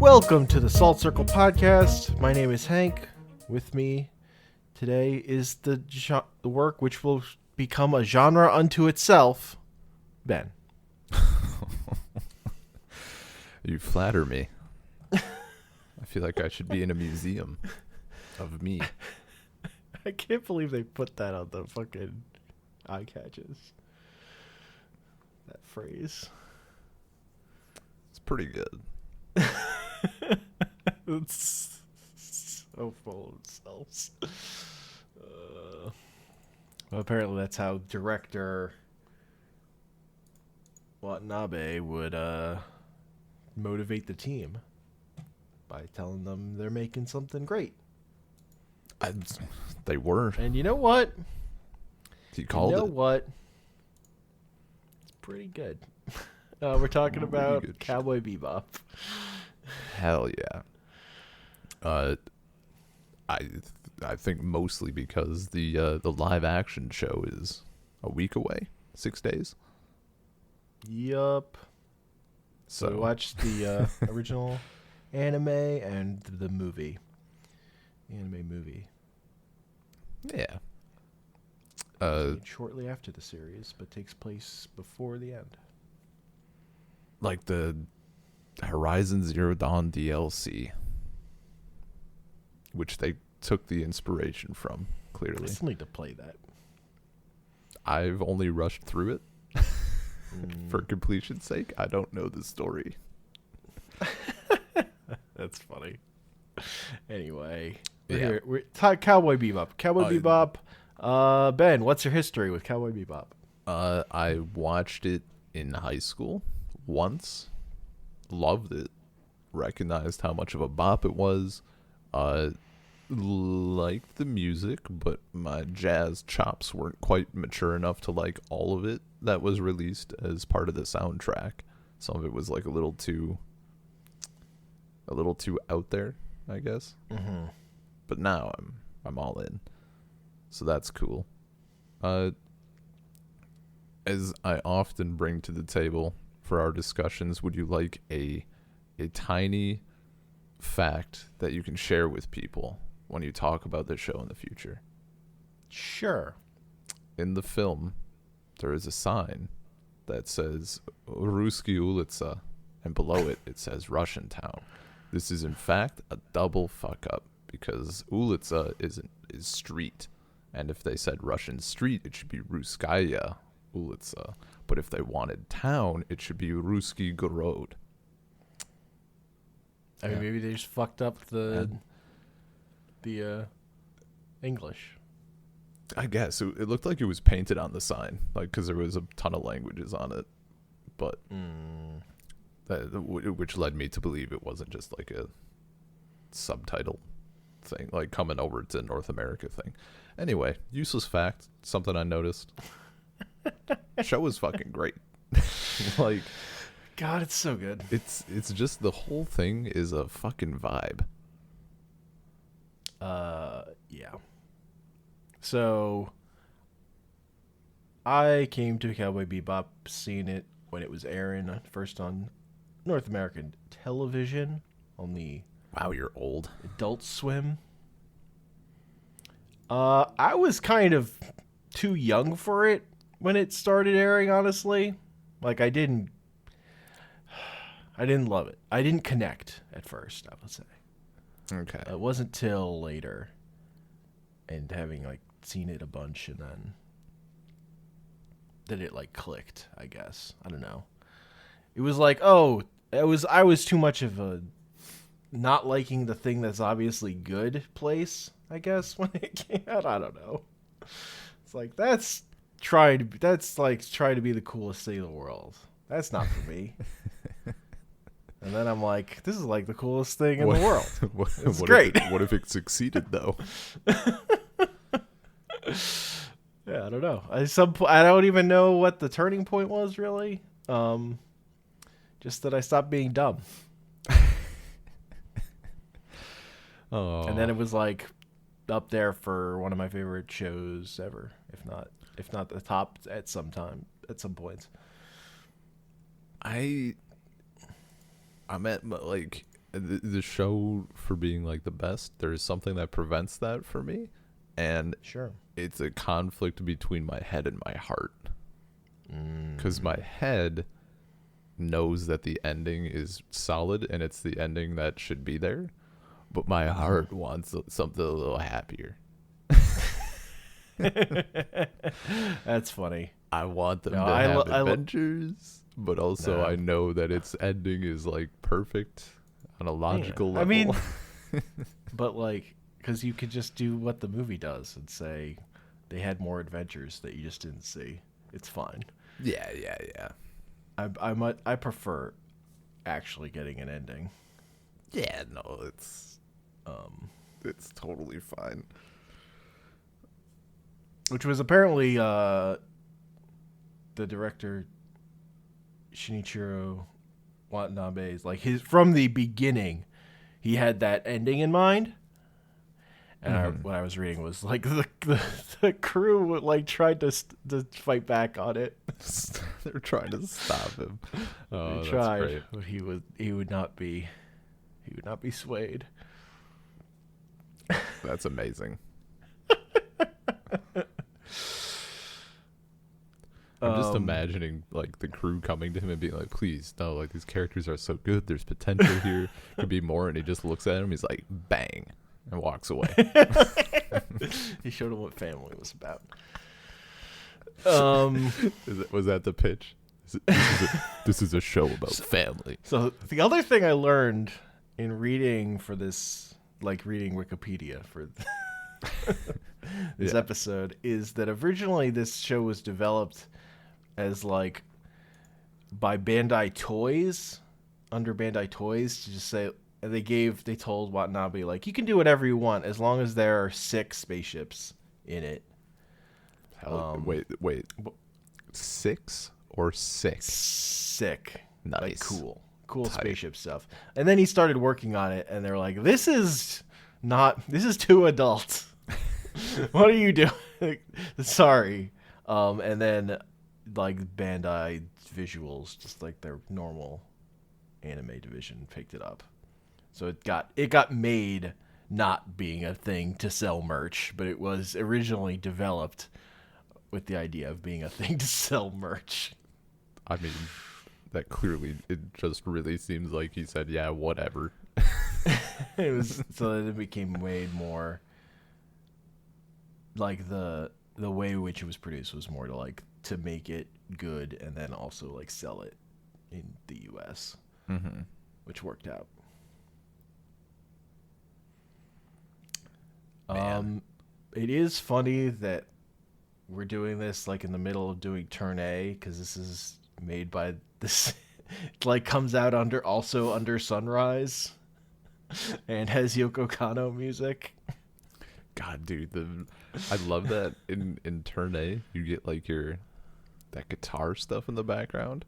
Welcome to the Salt Circle Podcast. My name is Hank. With me today is the work which will become a genre unto itself, Ben. You flatter me. I feel like I should be in a museum of me. I can't believe they put that on the fucking eye catches. That phrase. It's pretty good. It's so full of themselves. Well, apparently that's how director Watanabe would motivate the team by telling them they're making something great. They were. And you know what? He called it. You know what? It's pretty good. We're talking about good Cowboy Bebop. Hell yeah. I think mostly because the live action show is a week away, 6 days. Yup. So We watched the original anime and the movie. Anime movie. yeah. Made shortly after the series, but takes place before the end. Like the Horizon Zero Dawn DLC, which they took the inspiration from, I clearly. still need to play that. I've only rushed through it for completion's sake. I don't know the story. That's funny. Anyway, Yeah. we're talking Cowboy Bebop. Cowboy Bebop. Ben, what's your history with Cowboy Bebop? I watched it in high school once, loved it, recognized how much of a bop it was, liked the music, but my jazz chops weren't quite mature enough to like all of it that was released as part of the soundtrack. Some of it was like a little too out there, I guess. Mm-hmm. But now I'm all in, so that's cool. As I often bring to the table for our discussions, would you like a tiny fact that you can share with people when you talk about the show in the future? Sure. In the film, there is a sign that says Ruski Ulica, and below it says Russian Town. This is in fact a double fuck up, because Ulica is street, and if they said Russian street, it should be Ruskaya Ulica. But if they wanted town, it should be Ruski Gorod. I mean, maybe they just fucked up the English. I guess it looked like it was painted on the sign, like, because there was a ton of languages on it, but which led me to believe it wasn't just like a subtitle thing, like coming over to North America thing. Anyway, useless fact, something I noticed. Show was fucking great. Like, God, it's so good. it's just the whole thing is a fucking vibe. Yeah. So, I came to Cowboy Bebop seeing it when it was airing first on North American television on the Wow, you're old. Adult Swim. I was kind of too young for it when it started airing, honestly. Like, I didn't love it. I didn't connect at first, I would say. Okay. It wasn't till later, and having like seen it a bunch, and then that it like clicked, I guess. I don't know. It was like, I was too much of a not liking the thing that's obviously good place, I guess, when it came out. I don't know. It's like that's like trying to be the coolest thing in the world. That's not for me. And then I'm like, this is like the coolest thing in the world. It's great. What if it succeeded, though? Yeah, I don't know. I don't even know what the turning point was, really. Just that I stopped being dumb. Oh. And then it was like up there for one of my favorite shows ever, if not the top at some points. I'm at like the show for being like the best, there is something that prevents that for me, and Sure. it's a conflict between my head and my heart. Because my head knows that the ending is solid and it's the ending that should be there, but my heart wants something a little happier. That's funny. I want them No, to have I adventures, but also Nah. I know that its ending is like perfect on a logical level. I mean, but like, because you could just do what the movie does and say they had more adventures that you just didn't see. It's fine. yeah. I prefer actually getting an ending. Yeah, no, it's totally fine. Which was apparently the director Shinichiro Watanabe's, like, his from the beginning, he had that ending in mind. And what I was reading was like the crew would, like, tried to fight back on it. They're trying to stop him. Oh, They that's tried, great. but he would not be swayed. That's amazing. I'm just imagining like the crew coming to him and being like, "Please, no! Like these characters are so good. There's potential here. Could be more." And he just looks at him. He's like, "Bang," and walks away. He showed him what family was about. Was that the pitch? This is a show about family. So the other thing I learned in reading for this, like reading Wikipedia for this Yeah. episode, is that originally this show was developed as like by Bandai Toys, under Bandai Toys, to just say they told Watanabe, like, you can do whatever you want as long as there are 6 spaceships in it. Hell, wait. 6 or 6? Sick. Nice. Like, cool Tight. spaceship stuff. And then he started working on it, and they're like, this is too adult. What are you doing? Sorry. And then, like, Bandai Visuals, just like their normal anime division, picked it up. So it got made not being a thing to sell merch, but it was originally developed with the idea of being a thing to sell merch. I mean, that clearly, it just really seems like he said, "Yeah, whatever." It was so that it became way more like the way in which it was produced was more to make it good and then also like sell it in the US, which worked out. Man. It is funny that we're doing this like in the middle of doing Turn A, because this is made by this it, like, comes out under Sunrise and has Yoko Kanno music. God, dude, I love that in Turn A, you get like that guitar stuff in the background,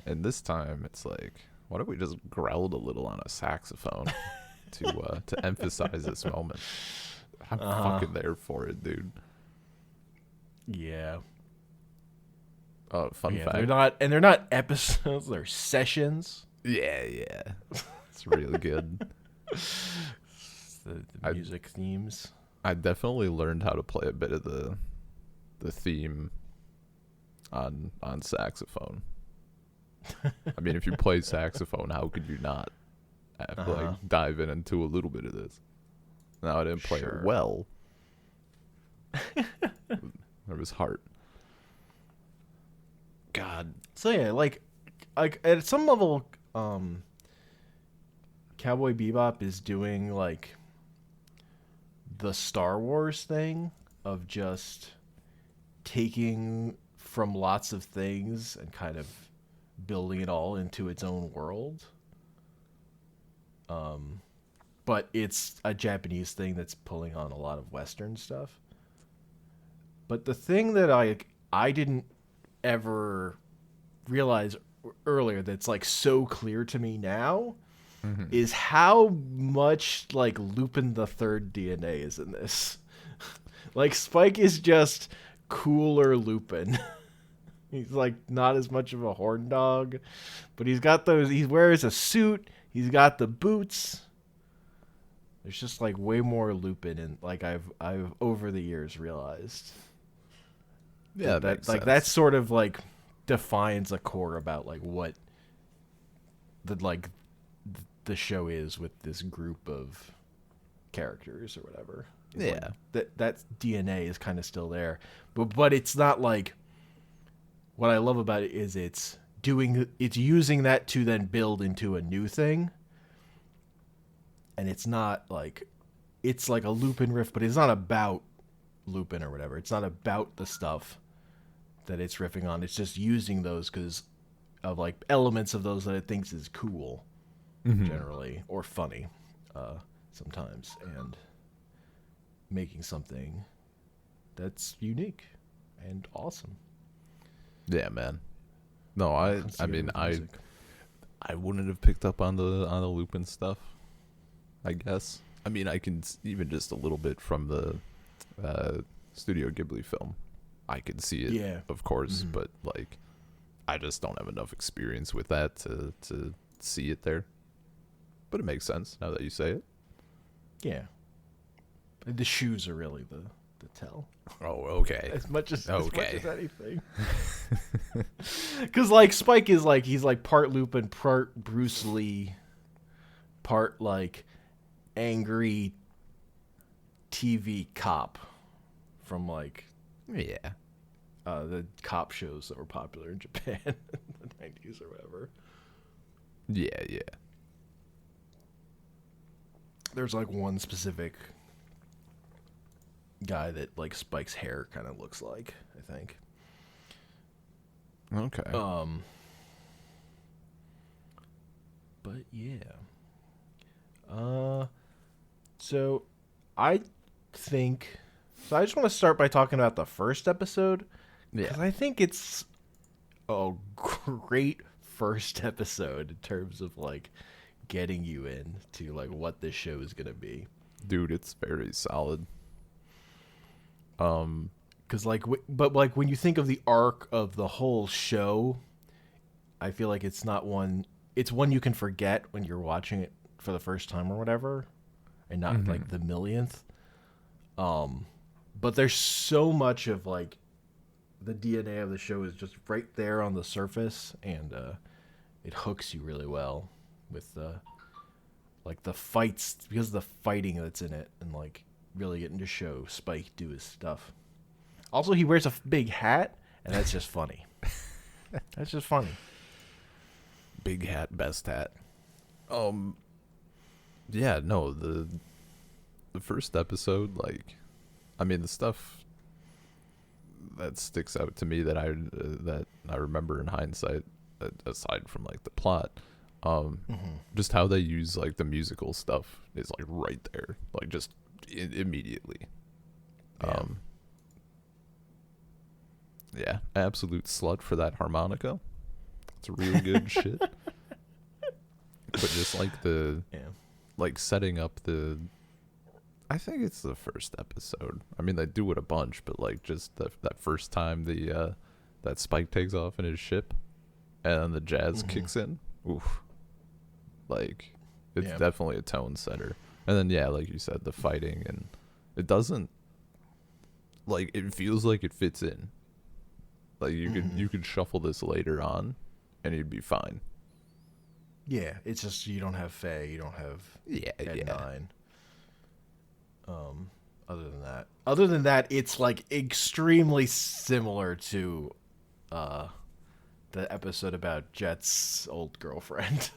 and this time it's like, why don't we just growled a little on a saxophone to emphasize this moment? I'm fucking there for it, dude. Yeah. Fun fact. They're not episodes, they're sessions. Yeah. It's really good. The music themes. I definitely learned how to play a bit of the theme on saxophone. I mean, if you play saxophone, how could you not like dive into a little bit of this? Now, I didn't play it well. There was heart. God. So yeah, like at some level, Cowboy Bebop is doing like the Star Wars thing of just taking from lots of things and kind of building it all into its own world. But it's a Japanese thing that's pulling on a lot of Western stuff. But the thing that I didn't ever realize earlier that's like so clear to me now is how much like Lupin the Third DNA is in this. Like, Spike is just cooler Lupin. He's like not as much of a horn dog, but he's got those. He wears a suit. He's got the boots. There's just like way more Lupin, and like I've over the years realized. Yeah, that like that sort of like defines a core about like what the show is with this group of characters or whatever. It's Yeah. Like that DNA is kind of still there, but it's not like. What I love about it is it's using that to then build into a new thing, and it's not like it's like a Lupin riff, but it's not about Lupin or whatever. It's not about the stuff that it's riffing on. It's just using those because of like elements of those that it thinks is cool, generally, or funny, sometimes, and making something that's unique and awesome. Yeah, man. No, I mean, I wouldn't have picked up on the Lupin stuff, I guess. I mean, I can even just a little bit from the Studio Ghibli film. I could see it, yeah, of course, but like, I just don't have enough experience with that to see it there. But it makes sense now that you say it. Yeah. The shoes are really the tell. Oh, okay. As much as anything. Because like Spike is like he's like part Lupin, part Bruce Lee, part like angry TV cop from like the cop shows that were popular in Japan in the 90s or whatever. Yeah. There's like one specific guy that like Spike's hair kind of looks like, I think. Okay. But yeah. So I think so I just want to start by talking about the first episode because I think it's a great first episode in terms of like getting you into like what this show is gonna be. Dude, it's very solid. Because like, but like when you think of the arc of the whole show, I feel like it's not one. It's one you can forget when you're watching it for the first time or whatever, and not like the millionth. But there's so much of like the DNA of the show is just right there on the surface, and it hooks you really well with like the fights because of the fighting that's in it, and like really getting to show Spike do his stuff. Also, he wears a big hat, and that's just funny. That's just funny. Big hat, best hat. Yeah, no, the first episode, like, I mean, the stuff that sticks out to me that I remember in hindsight, aside from like the plot, just how they use like the musical stuff is like right there, like just immediately. Yeah, absolute slut for that harmonica. It's real good shit. But just like like setting up I think it's the first episode. I mean, they do it a bunch, but like just that first time that Spike takes off in his ship, and the jazz kicks in. Oof. Like, it's definitely a tone setter. And then like you said, the fighting, and it doesn't like it feels like it fits in. Like you could shuffle this later on, and you'd be fine. Yeah, it's just you don't have Faye, you don't have Ed 9. Other than that, it's like extremely similar to the episode about Jet's old girlfriend.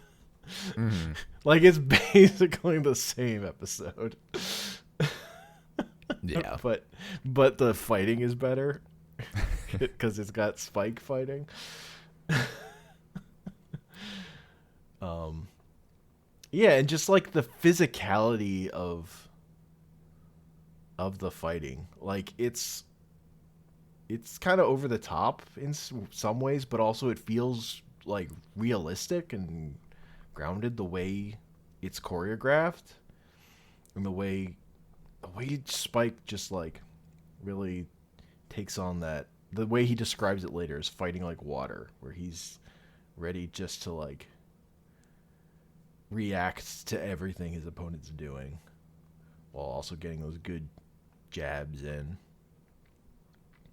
Like it's basically the same episode. Yeah. But the fighting is better because it's got Spike fighting. Yeah, and just like the physicality of the fighting, like it's kind of over the top in some ways, but also it feels like realistic and grounded the way it's choreographed, and the way Spike just like really takes on that. The way he describes it later is fighting like water, where he's ready just to like reacts to everything his opponent's doing, while also getting those good jabs in.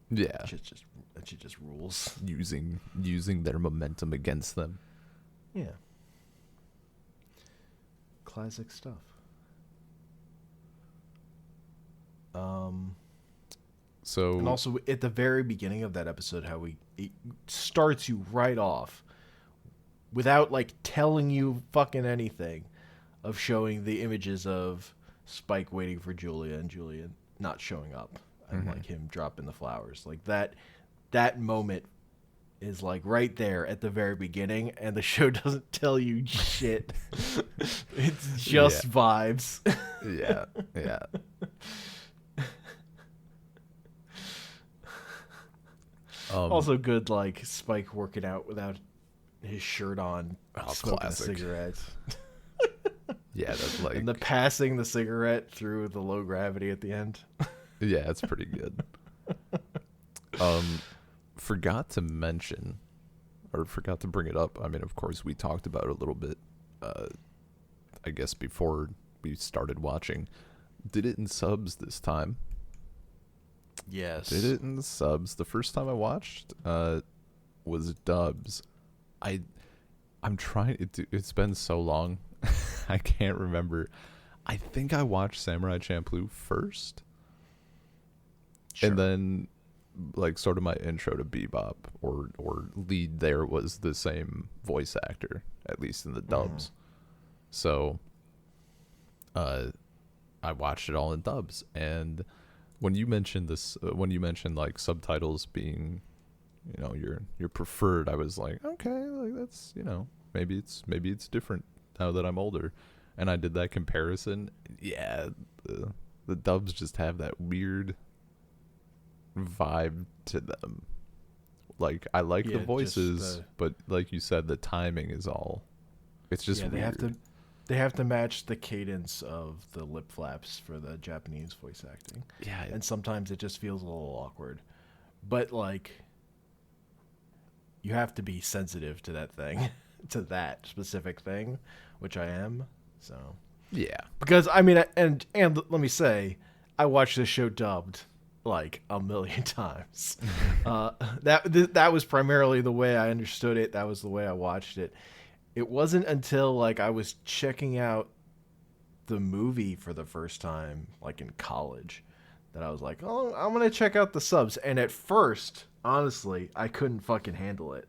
Yeah, That shit just rules. using their momentum against them. Yeah. Classic stuff. So And also at the very beginning of that episode, how it starts you right off without like telling you fucking anything, of showing the images of Spike waiting for Julia and Julia not showing up, and like him dropping the flowers. Like that moment is like right there at the very beginning, and the show doesn't tell you shit. It's just vibes. yeah, yeah. Also good, like Spike working out without his shirt on, smoking classic. a cigarette. Yeah, that's like, And the passing the cigarette through the low gravity at the end. yeah, it's pretty good. Forgot to mention, or forgot to bring it up. I mean, of course, we talked about it a little bit, I guess, before we started watching. Did it in subs this time. Yes. Did it in the subs. The first time I watched was dubs. I'm trying. It's been so long. I can't remember. I think I watched Samurai Champloo first. Sure. And then, like, sort of my intro to Bebop or lead there was the same voice actor, at least in the dubs. So, I watched it all in dubs. And when you mentioned this, like subtitles being, your preferred, I was like, okay, like that's, maybe it's different now that I'm older. And I did that comparison. Yeah, the dubs just have that weird vibe to them. Like, I like the voices, but like you said, the timing is all, it's just weird. They have to match the cadence of the lip flaps for the Japanese voice acting. Yeah. And sometimes it just feels a little awkward. But like, you have to be sensitive to that thing, to that specific thing, which I am. So yeah, because I mean, and let me say, I watched this show dubbed like a million times. That was primarily the way I understood it. That was the way I watched it. It wasn't until like I was checking out the movie for the first time, like in college, that I was like, oh, I'm gonna check out the subs. And at first, honestly, I couldn't fucking handle it.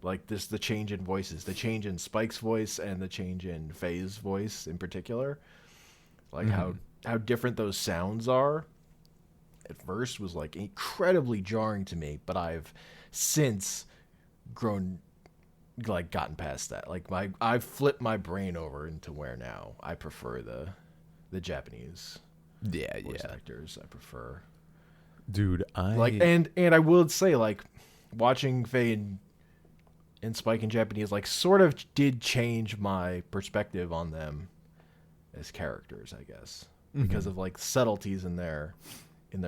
Like the change in voices, the change in Spike's voice and the change in Faye's voice in particular, like how different those sounds are. At first was like incredibly jarring to me, but I've since gotten past that. Like I've flipped my brain over into where now I prefer the Japanese voice actors. I prefer, dude. and I will say, like, watching Faye and Spike in Japanese, like, sort of did change my perspective on them as characters, I guess, because of like subtleties in their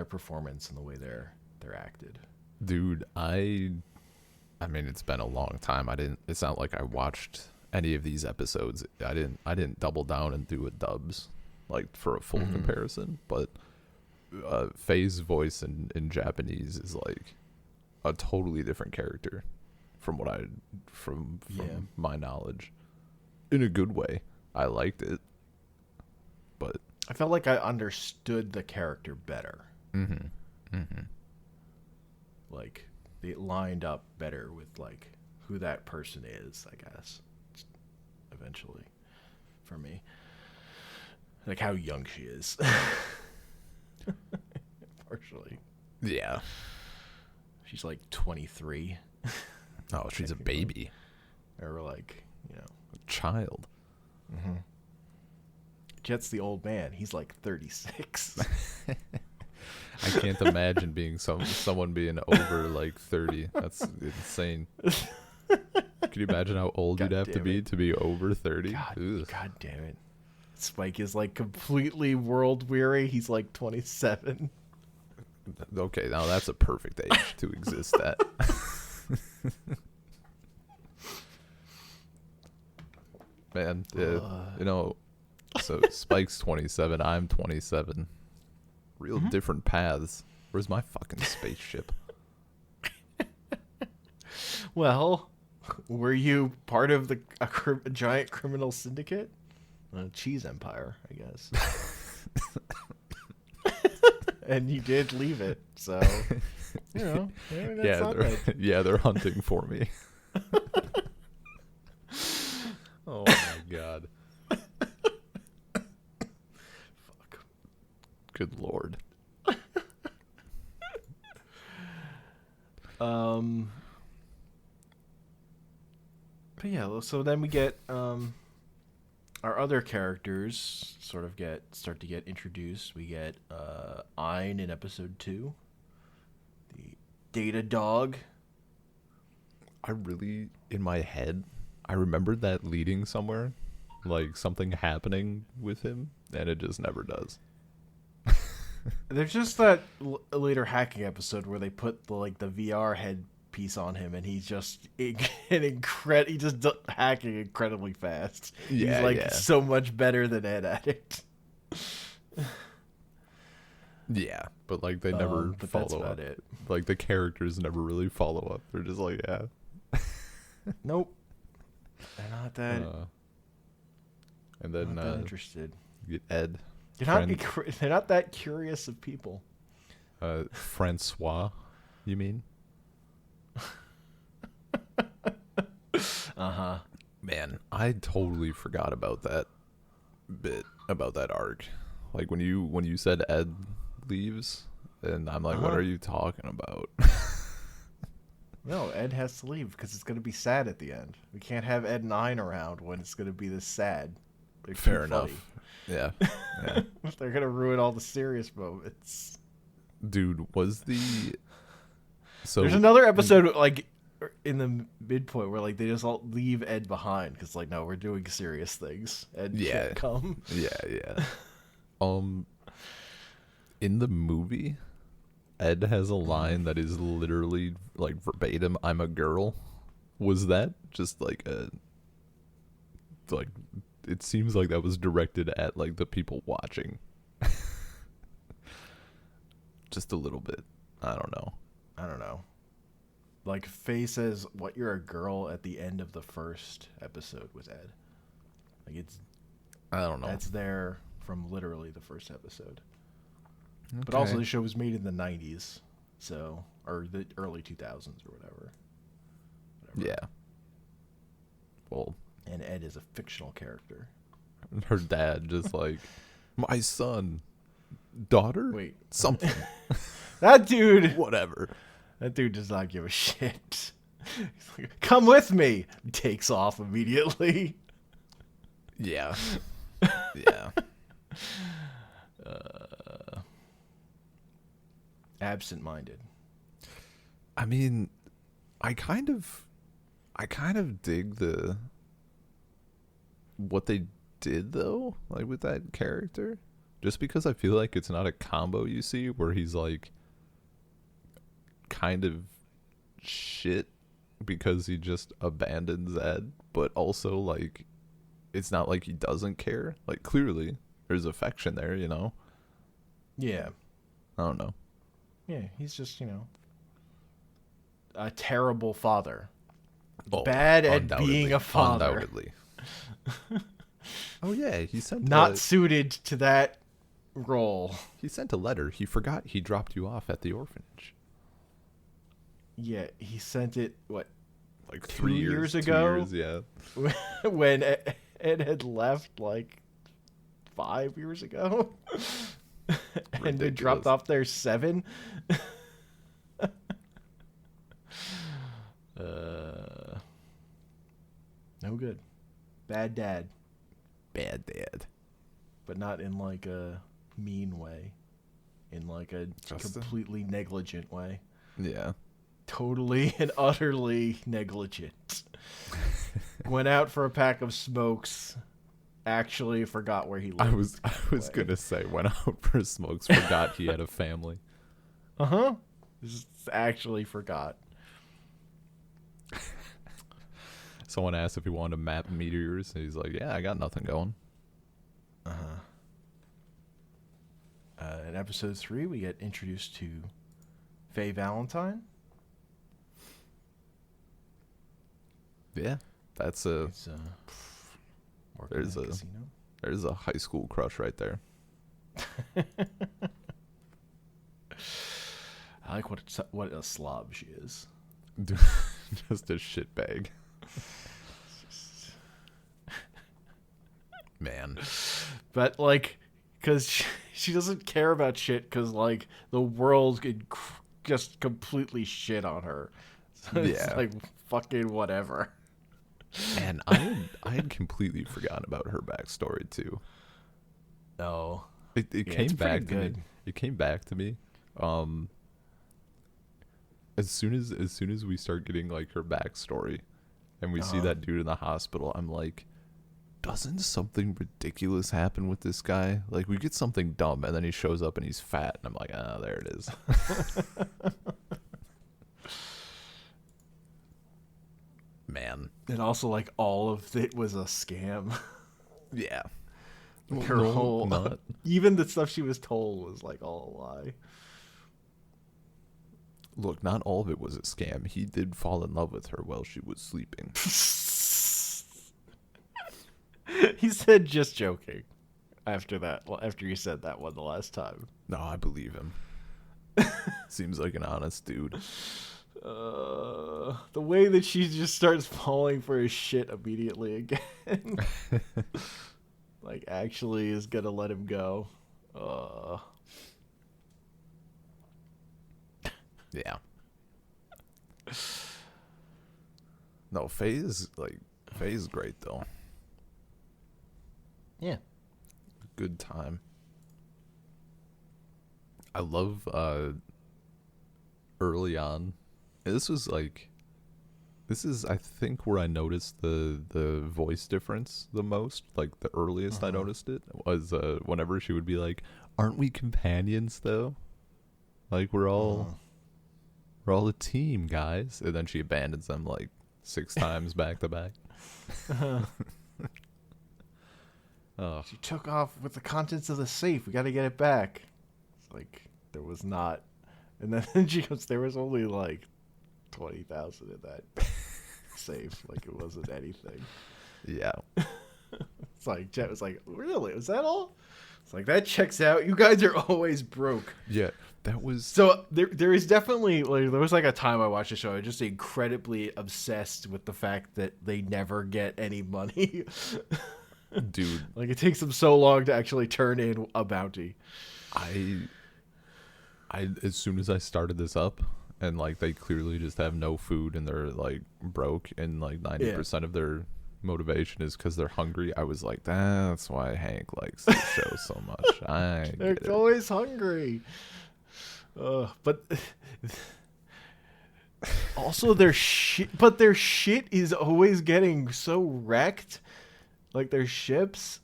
performance and the way they're acted. Dude, I mean, it's been a long time. It's not like I watched any of these episodes. I didn't double down and do a dubs like for a full comparison, but Faye's voice in Japanese is like a totally different character from my knowledge, in a good way. I liked it, but I felt like I understood the character better. Like, it lined up better with like who that person is, I guess, eventually, for me. Like how young she is. Partially. yeah. She's like 23. Oh, she's a baby. Or like, a child. Jet's the old man. He's like 36. I can't imagine being someone being over like 30. That's insane. Can you imagine how old you'd have to be over 30? God damn it. Spike is like completely world weary. He's like 27. Okay, now that's a perfect age to exist at. man. You know, so Spike's 27, I'm 27. Real different paths. Where's my fucking spaceship? Well, were you part of a giant criminal syndicate? A cheese empire, I guess. And you did leave it, so you know. That's not bad. They're hunting for me. Oh my god. Fuck. Good lord. But yeah, so then we get our other characters start to get introduced. We get Ein in episode 2, the data dog. In my head, I remembered that leading somewhere, like something happening with him, and it just never does. There's just that later hacking episode where they put the VR headpiece on him, and he's just hacking incredibly fast. Yeah, He's so much better than Ed at it. Yeah, but like they never but follow that's up. about it. Like the characters never really follow up. They're just like, yeah. Nope. They're not that. And then not that interested. you get Ed. They're not that curious of people. Francois, you mean? Uh-huh. Man, I totally forgot about that bit, about that arc. Like when you said Ed leaves, and I'm like, what are you talking about? No, Ed has to leave because it's going to be sad at the end. We can't have Ed and Ein around when it's going to be this sad. They're Fair enough. Yeah. Yeah. They're going to ruin all the serious moments. Dude, there's another episode in the midpoint where they just all leave Ed behind because no, we're doing serious things. Ed can't come. Yeah. In the movie, Ed has a line that is literally verbatim, "I'm a girl." Was that just it seems like that was directed at the people watching. Just a little bit. I don't know. Faye says, "What, you're a girl," at the end of the first episode with Ed. I don't know. That's there from literally the first episode. Okay. But also the show was made in the 90s, or the early 2000s or whatever. Yeah. Well, and Ed is a fictional character. Her dad just my son, daughter, wait, something. That dude, whatever. That dude does not give a shit. He's like, "Come with me." Takes off immediately. Yeah. Yeah. Absent-minded. I mean, I kind of dig what they did though, with that character, just because I feel like it's not a combo you see where he's kind of shit because he just abandons Ed, but also it's not like he doesn't care. Clearly there's affection there, Yeah. I don't know. Yeah, he's just, a terrible father. Oh, bad at being a father. Undoubtedly. Oh yeah, he sent not suited to that role. He sent a letter. He forgot he dropped you off at the orphanage. Yeah, he sent it 3 years ago. 2 years, yeah. When Ed had left 5 years ago. And been dropped off there 7. No good. Bad dad. Bad dad. But not in a mean way. In a completely negligent way. Yeah. Totally and utterly negligent. Went out for a pack of smokes. Actually forgot where he lived. I was gonna say went out for smokes, forgot he had a family. Just actually forgot. Someone asked if he wanted to map meteors, and he's like, "Yeah, I got nothing going." Uh-huh. In episode 3, we get introduced to Faye Valentine. Yeah, that's a It's working there's in a a casino. there's a high school crush right there. I like what a slob she is. Dude, just a shitbag. Man. But like, because she doesn't care about shit, because like the world could just completely shit on her. So it's Yeah. like fucking whatever. And I had completely forgotten about her backstory too. No. It Yeah, came it's pretty back to me. good. It came back to me. As soon as we start getting like her backstory and we see that dude in the hospital, I'm like, doesn't something ridiculous happen with this guy? Like, we get something dumb and then he shows up and he's fat and I'm like, ah, there it is. Man. And also, like, all of it was a scam. Yeah. Like, her No, whole, not. even the stuff she was told was like all a lie. Look, not all of it was a scam. He did fall in love with her while she was sleeping. He said just joking after that. Well, after you said that one the last time. No, I believe him. Seems like an honest dude. The way that she just starts falling for his shit immediately again. Like, actually is gonna let him go. Yeah. No, Faye is great though. Yeah. Good time. I love early on. This is I think where I noticed the voice difference the most. Like the earliest I noticed it was whenever she would be like, "Aren't we companions though? Like we're all a team, guys." And then she abandons them like 6 times back to back. Oh, She took off with the contents of the safe. We got to get it back. It's like there was not, and then she goes, "There was only like 20,000 in that safe. Like it wasn't anything." yeah. It's like Jet was like, "Really? Was that all?" It's like, that checks out. You guys are always broke. Yeah, that was So there is definitely, like, there was like a time I watched the show. I was just incredibly obsessed with the fact that they never get any money. dude. Like, it takes them so long to actually turn in a bounty. I as soon as I started this up and like they clearly just have no food and they're like broke and like 90% of their motivation is because they're hungry, I was like, that's why Hank likes this show so much. They're always hungry. But also their shit is always getting so wrecked, like their ships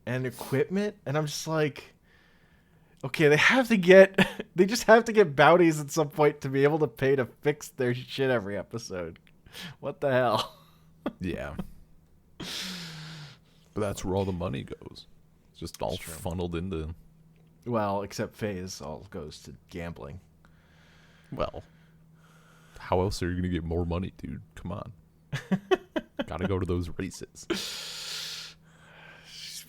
and equipment, and I'm just like, okay, they just have to get bounties at some point to be able to pay to fix their shit every episode. What the hell? Yeah. But that's where all the money goes. It's just all funneled into. Well, except Faye's all goes to gambling. Well, how else are you gonna get more money, dude? Come on. Gotta go to those races.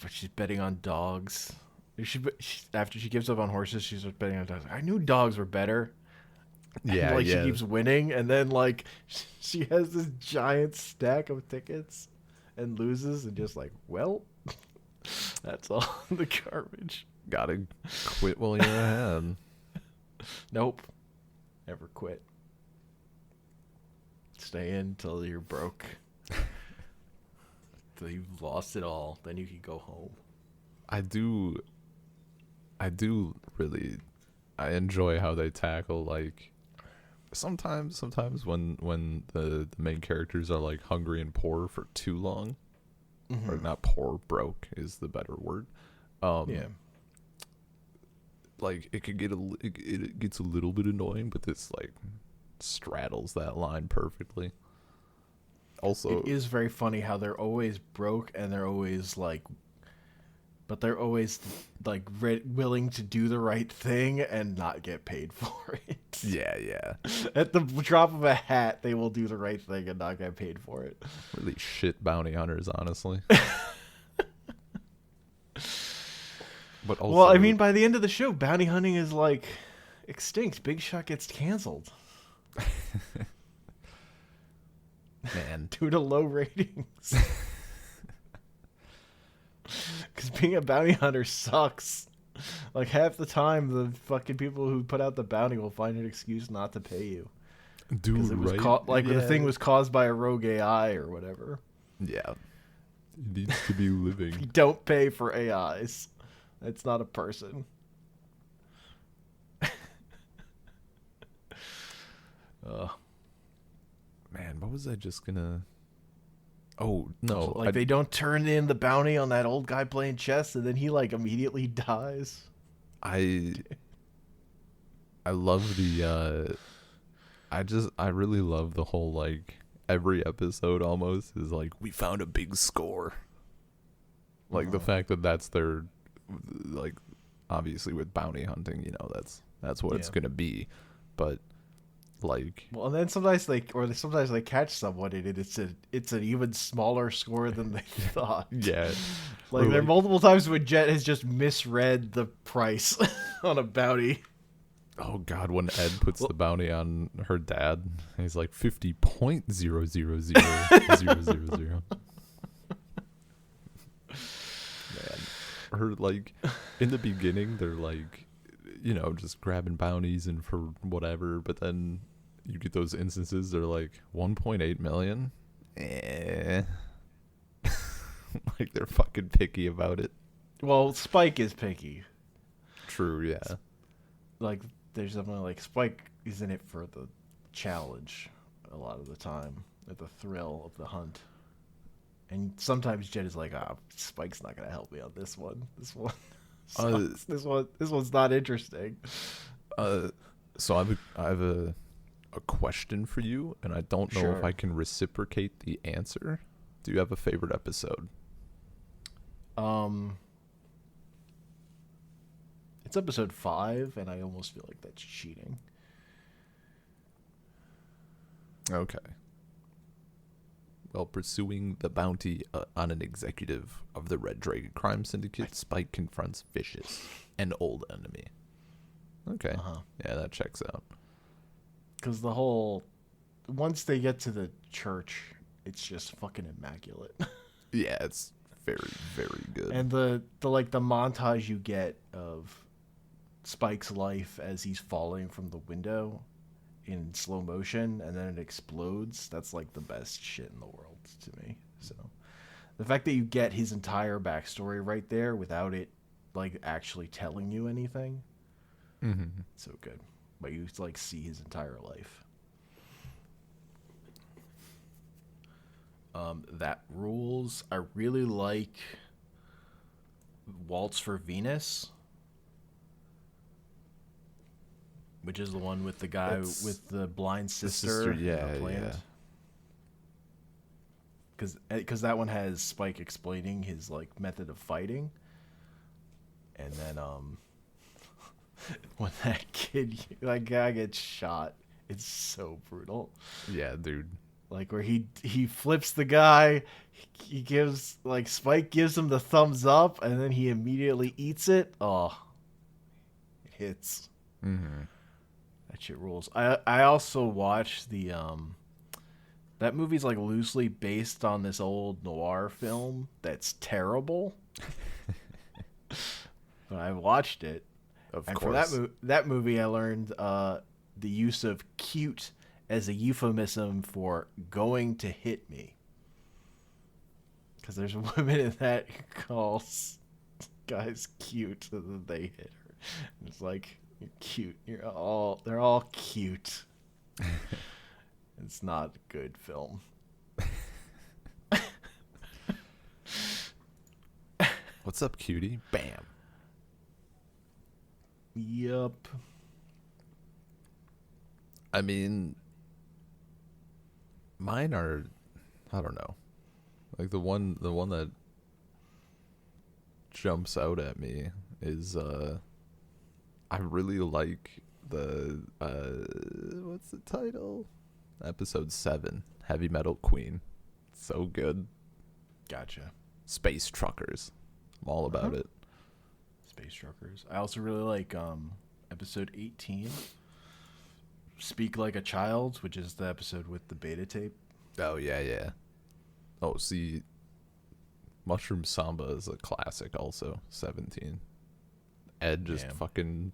But she's betting on dogs. After she gives up on horses, she's betting on dogs. I knew dogs were better. Yeah, and, like, yeah. she keeps winning, and then like she has this giant stack of tickets and loses, and just like, well, that's all the garbage. Gotta quit while you're ahead. Nope, never quit. Stay in till you're broke. Till you've lost it all, then you can go home. I do really, I enjoy how they tackle like sometimes when the main characters are like hungry and poor for too long, or not poor, broke is the better word. Yeah. Like it could get it gets a little bit annoying, but this like straddles that line perfectly. Also, It is very funny how they're always broke and but they're always like willing to do the right thing and not get paid for it. yeah. At the drop of a hat, they will do the right thing and not get paid for it. Really shit bounty hunters, honestly. But also, Well, I mean, by the end of the show, bounty hunting is like extinct. Big Shot gets canceled man, due to low ratings. Because being a bounty hunter sucks. Like half the time, the fucking people who put out the bounty will find an excuse not to pay you. dude, It was right? the thing was caused by a rogue AI or whatever. Yeah, it needs to be You living. don't pay for AIs. It's not a person. Man, what was I just gonna? Oh no, Like they don't turn in the bounty on that old guy playing chess, and then he like immediately dies. I love the I really love the whole like every episode almost is like we found a big score. Like the fact that that's their like obviously with bounty hunting, you know, that's what it's gonna be. But like Well, and then sometimes they catch someone in it. It's an even smaller score than they thought. yeah. Like Or, there are multiple times when Jet has just misread the price on a bounty. oh god, when Ed puts the bounty on her dad, he's like 50.0000000. Man. Or like in the beginning they're like, you know, just grabbing bounties and for whatever, but then you get those instances they're like 1.8 million. Like they're fucking picky about it. Well, Spike is picky. True, yeah. Like there's something like Spike is in it for the challenge a lot of the time, at the thrill of the hunt. And sometimes Jet is like, Spike's not gonna help me on this one. This one sucks. This one's not interesting. So I have a question for you, and I don't know if Sure. I can reciprocate the answer. Do you have a favorite episode? It's episode 5, and I almost feel like that's cheating. Okay. While pursuing the bounty on an executive of the Red Dragon crime syndicate, Spike confronts Vicious, an old enemy. Okay. Yeah, that checks out. Because once they get to the church, it's just fucking immaculate. Yeah, it's very, very good. And the montage you get of Spike's life as he's falling from the window in slow motion and then it explodes, that's like the best shit in the world to me. So the fact that you get his entire backstory right there without it like actually telling you anything, so good. But you like see his entire life. That rules. I really like Waltz for Venus, which is the one with the guy with the blind sister. Yeah, yeah. Because that one has Spike explaining his like method of fighting, and then when that guy gets shot, it's so brutal. Yeah, dude. Like where he flips the guy, he gives like Spike gives him the thumbs up, and then he immediately eats it. Oh, it hits. That shit rules. I also watched the that movie's like loosely based on this old noir film that's terrible. But I watched it. Of And course. for that movie, I learned the use of cute as a euphemism for going to hit me. Because there's a woman in that who calls guys cute and then they hit her. And it's like, you're cute. They're all cute. It's not a good film. What's up, cutie? Bam. Yup. I mean, mine are, I don't know. Like the one that jumps out at me is I really like the what's the title? Episode 7, Heavy Metal Queen. So good. Gotcha. Space Truckers. I'm all about it. Space Truckers. I also really like episode 18, Speak Like a Child, which is the episode with the beta tape. Oh yeah. Oh, see, Mushroom Samba is a classic also. 17. Ed just fucking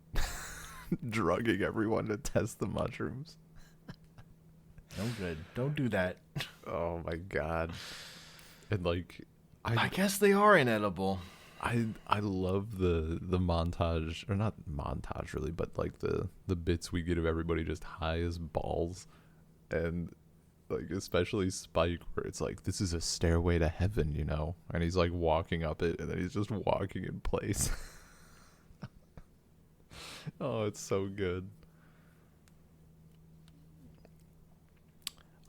drugging everyone to test the mushrooms. No good. Don't do that. Oh my god. And like I guess they are inedible. I love the montage, or not montage really, but like the bits we get of everybody just high as balls, and like especially Spike, where it's like, this is a stairway to heaven, you know, and he's like walking up it, and then he's just walking in place. Oh, it's so good.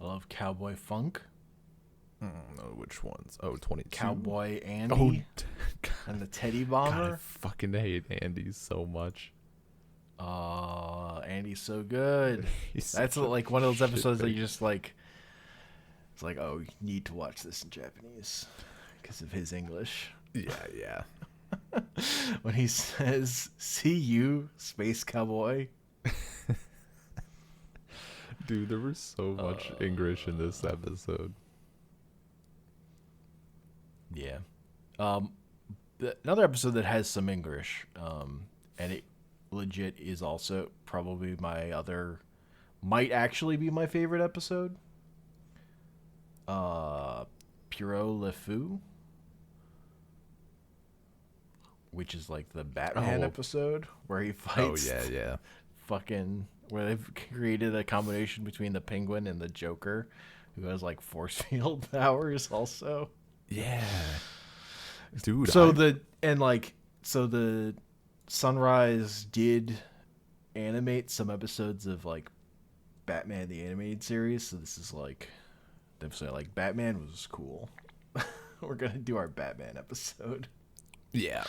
I love Cowboy Funk. I don't know which ones. Oh, 22. Cowboy Andy. Oh, and the Teddy Bomber. God, I fucking hate Andy so much. Andy's so good. That's like one of those episodes that you just like. It's like, oh, you need to watch this in Japanese because of his English. Yeah. When he says, "See you, Space Cowboy." Dude, there was so much English in this episode. Yeah. Another episode that has some English, and it legit is also probably might actually be my favorite episode. Puro Le Fou, which is like the Batman episode where he fights. Oh yeah. Fucking where they've created a combination between the Penguin and the Joker, who has like force field powers also. Yeah. Dude. So the Sunrise did animate some episodes of like Batman the Animated Series. So this is like them saying like Batman was cool. We're gonna do our Batman episode. Yeah.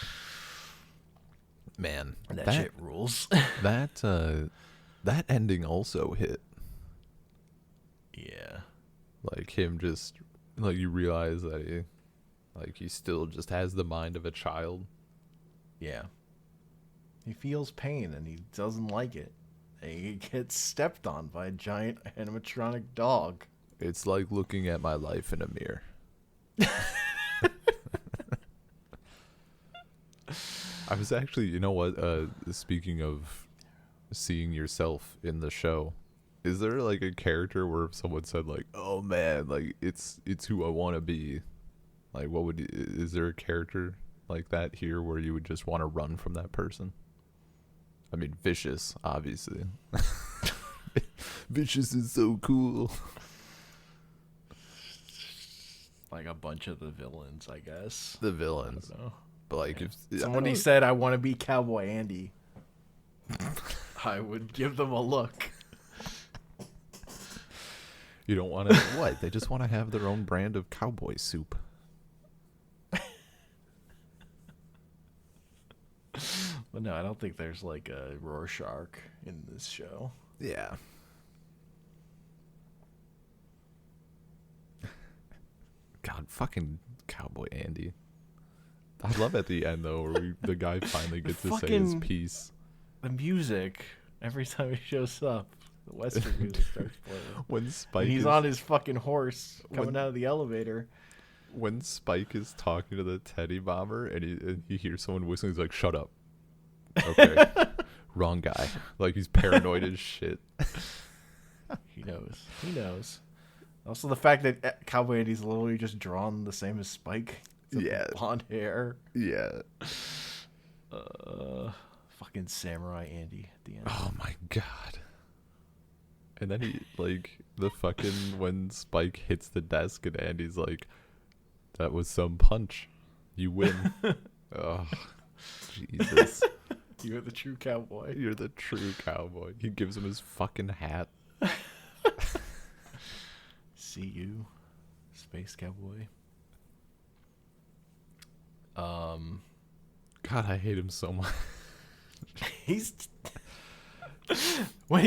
Man, that shit rules. that ending also hit. Yeah. Like him just like you realize that he still just has the mind of a child. Yeah. He feels pain and he doesn't like it. And he gets stepped on by a giant animatronic dog. It's like looking at my life in a mirror. I was actually, you know what, speaking of seeing yourself in the show, is there like a character where if someone said like, oh man, like it's who I want to be, like is there a character like that here where you would just want to run from that person? I mean, Vicious, obviously. Vicious is so cool. Like a bunch of the villains, I guess. The villains. I don't know. But like if somebody said I want to be Cowboy Andy, I would give them a look. You don't want to what? They just want to have their own brand of cowboy soup. But no, I don't think there's like a Rorschach in this show. Yeah. God, fucking Cowboy Andy. I love at the end though where the guy finally gets to say his piece. The music every time he shows up, the Western music starts playing. When Spike he's on his fucking horse coming out of the elevator. When Spike is talking to the Teddy Bomber and he hears someone whistling, he's like, "Shut up." Okay, wrong guy. Like he's paranoid as shit. He knows. Also, the fact that Cowboy Andy's literally just drawn the same as Spike. Yeah. Blonde hair. Yeah. Fucking Samurai Andy at the end. Oh my god. And then he, like, the fucking, when Spike hits the desk and Andy's like, that was some punch. You win. Oh, Jesus. You're the true cowboy. You're the true cowboy. He gives him his fucking hat. See you, Space Cowboy. God, I hate him so much. He's when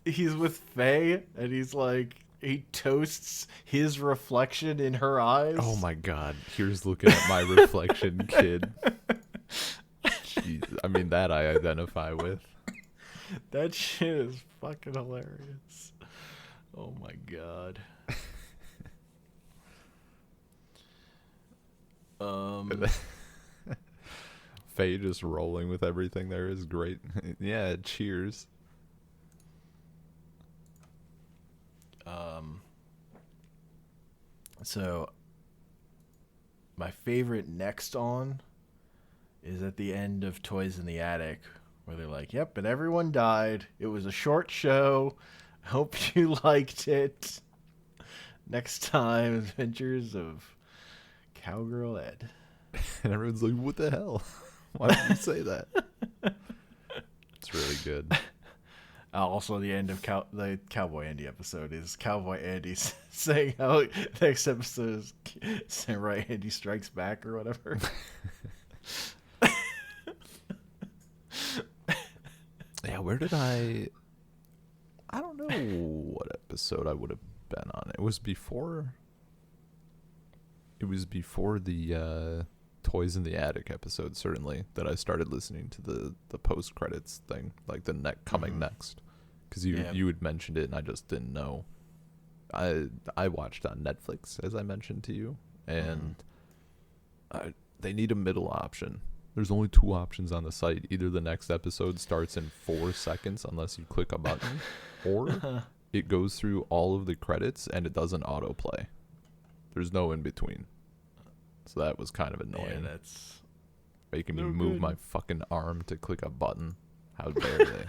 he's with Faye and he's like he toasts his reflection in her eyes. Oh my God, here's looking at my reflection, kid. Jeez. I mean, that I identify with. That shit is fucking hilarious. Oh my God. Faye just rolling with everything there is great. Yeah, cheers. So my favorite next on is at the end of Toys in the Attic, where they're like, "Yep, and everyone died. It was a short show. Hope you liked it. Next time, Adventures of Cowgirl Ed." And everyone's like, what the hell? Why did you say that? It's really good. Also, the end of the Cowboy Andy episode is Cowboy Andy saying how next episode is Samurai Andy Strikes Back or whatever. Yeah, where did I don't know what episode I would have been on. It was before the Toys in the Attic episode, certainly, that I started listening to the post credits thing, like the coming next, because you had mentioned it and I just didn't know. I watched on Netflix, as I mentioned to you, and they need a middle option. There's only 2 options on the site. Either the next episode starts in 4 seconds unless you click a button, or it goes through all of the credits and it doesn't autoplay. There's no in between. So that was kind of annoying. Yeah, that's making me no move good. my fucking arm to click a button. How dare they?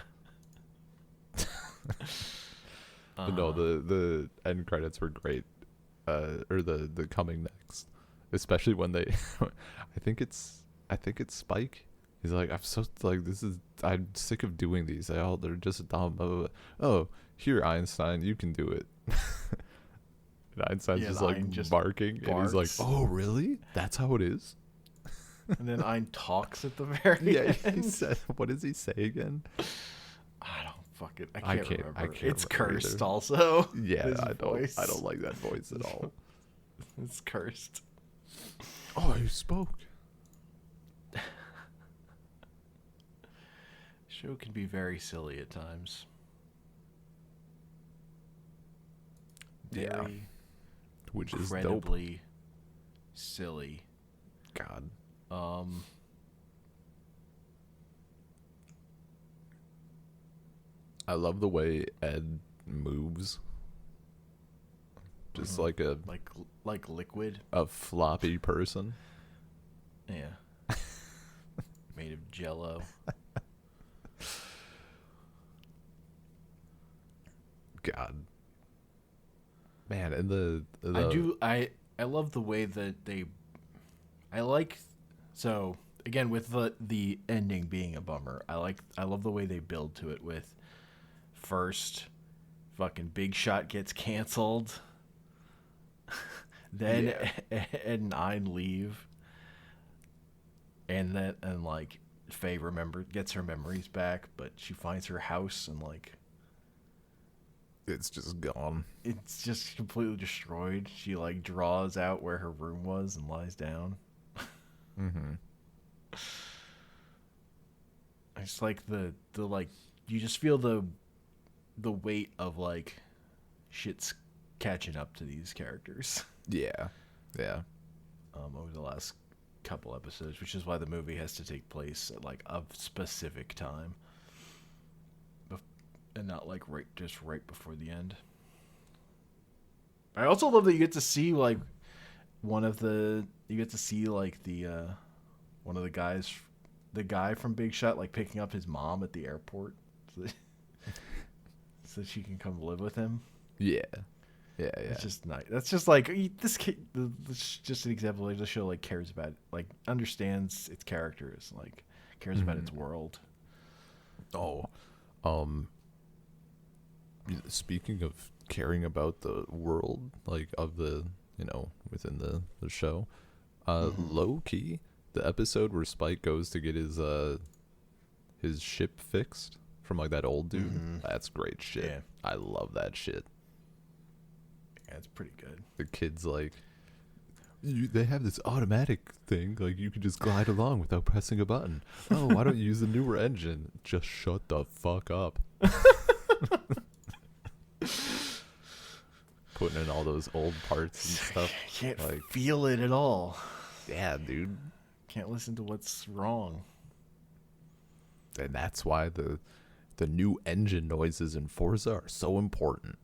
But no, the end credits were great. Or the coming next, especially when they, I think it's Spike. He's like, I'm sick of doing these. They're just dumb. Blah, blah, blah. Oh, here, Einstein, you can do it. And Einstein's just like barking, and he's like, "Oh, really? That's how it is." And then Ein talks at the very end. He said, "What does he say again?" I don't fucking. I can't remember. I can't It's remember cursed either. also. Yeah, His I voice. don't like that voice at all. It's cursed. Oh, you spoke. Show can be very silly at times. Yeah. Very Which is dope. incredibly silly. God. I love the way Ed moves. Just like like liquid. a floppy person. Yeah. Made of jello. God. Man, and I love the way that so again with the ending being a bummer. I love the way they build to it with first fucking Big Shot gets canceled. Then Ed and Ein leave. And like Faye gets her memories back, but she finds her house and like it's just gone. it's just completely destroyed. She like draws out where her room was and lies down. Mm-hmm. It's like the like you just feel the weight of like shit's catching up to these characters. Yeah. Yeah. Over the last couple episodes, which is why the movie has to take place at like a specific time. And not like right before the end. I also love that you get to see like one of the guys, the guy from Big Shot, like picking up his mom at the airport, so she can come live with him. Yeah. Yeah. Yeah. It's just nice. That's just like this just an example. Like the show like cares about like understands its characters, like cares about its world. Oh, speaking of caring about the world, like of the within the show. Low key, the episode where Spike goes to get his ship fixed from like that old dude, that's great shit. Yeah. I love that shit. Yeah, it's pretty good. The kid's like, they have this automatic thing, like you can just glide along without pressing a button. Oh, why don't you use the newer engine? Just shut the fuck up. Putting in all those old parts and stuff. Can't feel it at all. Yeah, dude. Can't listen to what's wrong. And that's why the new engine noises in Forza are so important.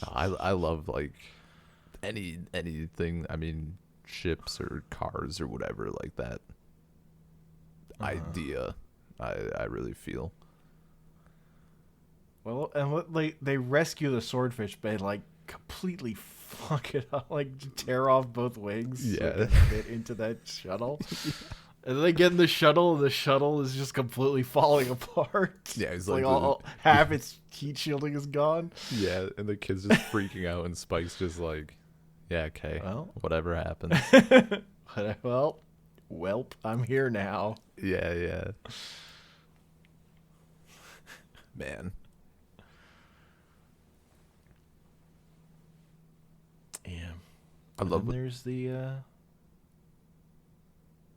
I love like anything. I mean, ships or cars or whatever like that idea. I really feel. Well, and what they rescue the swordfish, but like completely fuck it up, like tear off both wings. Yeah, so they can fit into that shuttle. And then they get in the shuttle, and the shuttle is just completely falling apart. Yeah, it's like all half its heat shielding is gone. Yeah, and the kid's just freaking out, and Spike's just like, "Yeah, okay, well, whatever happens." well, welp, I'm here now. Yeah. Man. Yeah. I love there's the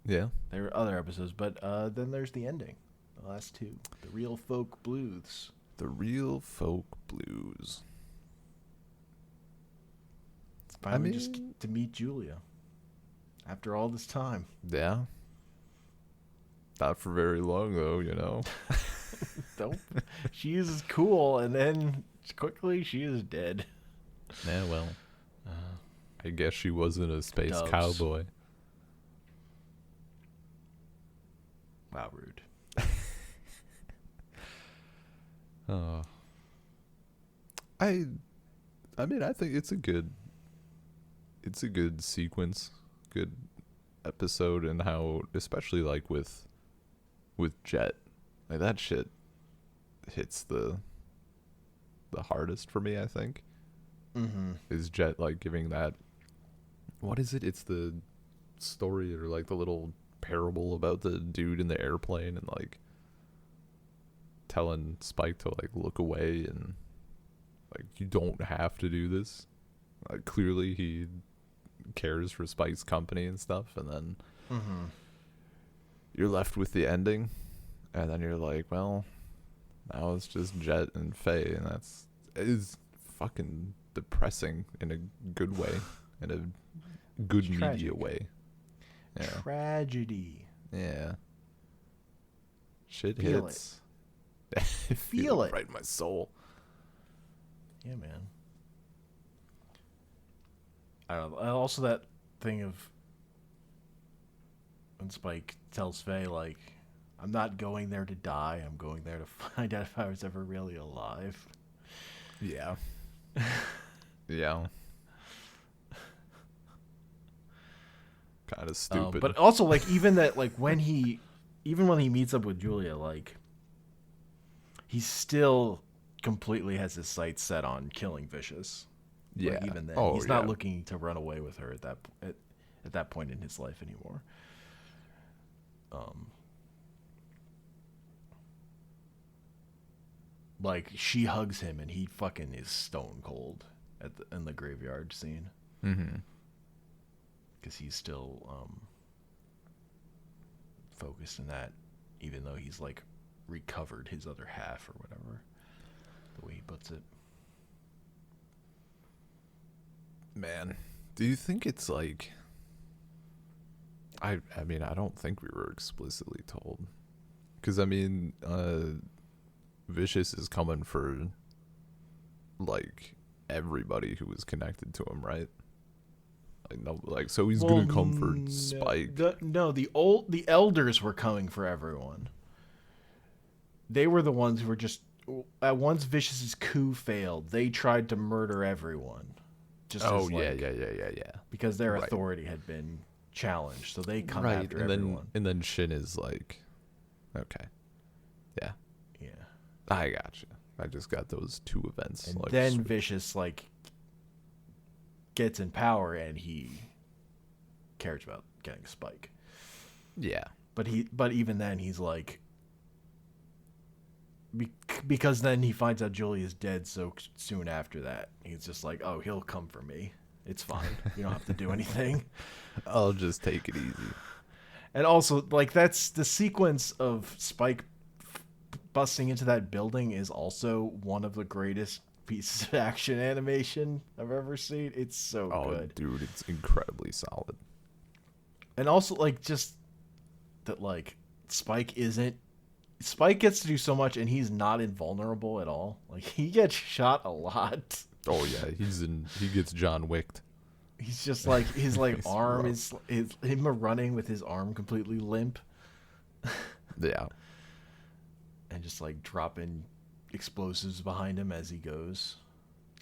yeah. There are other episodes, but then there's the ending. The last two. The Real Folk Blues. The Real Folk Blues. Finally just to meet Julia. After all this time. Yeah. Not for very long though, Don't. She is cool, and then quickly she is dead. Yeah, well. I guess she wasn't a space Doves. cowboy. Wow, rude. Oh. I mean, I think it's a good sequence, good episode, and how, especially like with Jet, like that shit hits the hardest for me, I think. Is Jet like giving that, what is it? It's the story or like the little parable about the dude in the airplane and like telling Spike to like look away and like, you don't have to do this. Like clearly he cares for Spike's company and stuff, and then you're left with the ending, and then you're like, well, now it's just Jet and Faye, and it is fucking depressing in a good way, in a good It's media tragic. way. Yeah. Tragedy. Yeah. Shit Feel hits. Feel it. Right in my soul. Yeah, man. I don't know. Also, that thing of when Spike tells Faye, like, I'm not going there to die. I'm going there to find out if I was ever really alive. Yeah. Yeah. Kind of stupid. But also, like, even when he meets up with Julia, like, he still completely has his sights set on killing Vicious. Yeah. Like, even then, Oh, he's not yeah. looking to run away with her at that point in his life anymore. Like, she hugs him and he fucking is stone cold in the graveyard scene. Mm-hmm. Because he's still focused in that, even though he's like recovered his other half or whatever, the way he puts it. Man, do you think it's like... I mean, I don't think we were explicitly told. Because, I mean, Vicious is coming for, like, everybody who was connected to him, right? Like, no, like, so he's gonna come for Spike. The elders were coming for everyone. They were the ones who were just... once Vicious's coup failed, they tried to murder everyone. Just Yeah. Because their Right. authority had been challenged, so they come Right, after and everyone. then Shin is like, okay, yeah, Yeah. I got you. I just got those two events. And like, then Vicious, like, gets in power and he cares about getting Spike. Yeah. But even then he's like, because then he finds out Julie is dead so soon after that. He's just like, oh, he'll come for me. It's fine. You don't have to do anything. I'll just take it easy. And also, like, that's the sequence of Spike busting into that building is also one of the greatest pieces of action animation I've ever seen. It's so good. Dude, it's incredibly solid. And also, like, just that, like, Spike gets to do so much and he's not invulnerable at all. Like, he gets shot a lot. Oh yeah, he gets John Wicked. He's just like, his like arm rough. is him running with his arm completely limp. Yeah. And just like dropping explosives behind him as he goes.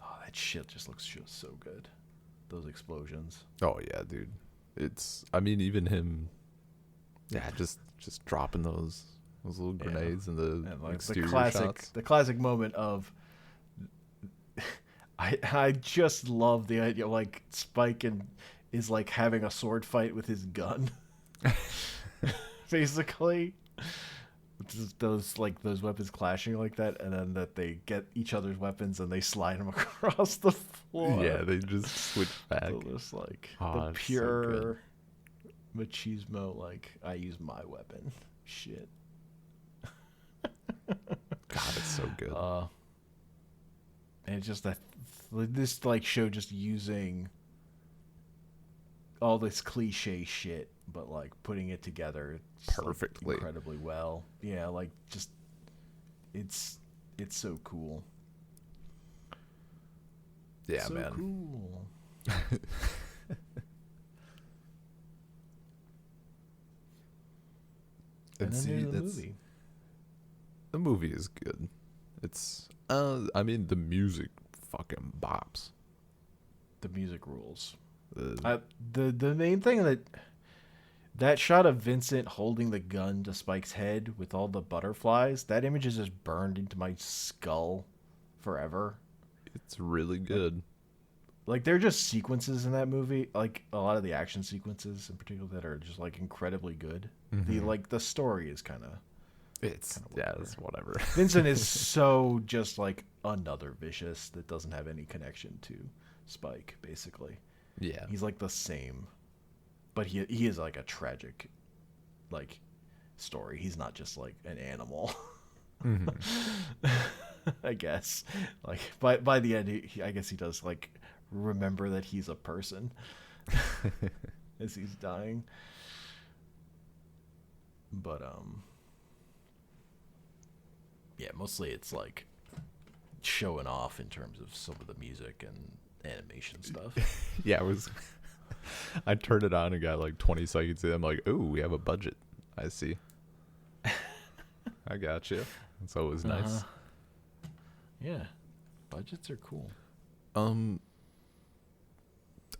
Oh, that shit just looks just so good. Those explosions. Oh yeah, dude. I mean, even him. Yeah, just dropping those little grenades in the And like exterior shots. the classic moment of. I just love the idea, like Spike is like having a sword fight with his gun, basically. Just those weapons clashing like that, and then that they get each other's weapons and they slide them across the floor. Yeah, they just switch back. So just like Oh, the it's so pure machismo, like I use my weapon. Shit. God, it's so good. And it's just that this like show just using all this cliche shit, but like putting it together just, Perfectly. like, incredibly well. Yeah, like just it's so cool. Yeah, so man. Cool. And then there's the movie. The movie is good. It's I mean, the music fucking bops. The music rules. The main thing that shot of Vincent holding the gun to Spike's head with all the butterflies, that image is just burned into my skull forever. It's really good. Like they're just sequences in that movie, like a lot of the action sequences in particular that are just like incredibly good. Mm-hmm. The story is kind of It's whatever. Vincent is so just like another Vicious that doesn't have any connection to Spike, basically. Yeah. He's like the same, but he is like a tragic, like, story. He's not just like an animal. Mm-hmm. I guess. Like by the end, I guess he does like remember that he's a person as he's dying. But yeah, mostly it's like showing off in terms of some of the music and animation stuff. Yeah, I turned it on and got like 20 seconds in. I'm like, ooh, we have a budget. I see. I got you. So it was nice. Yeah, budgets are cool. I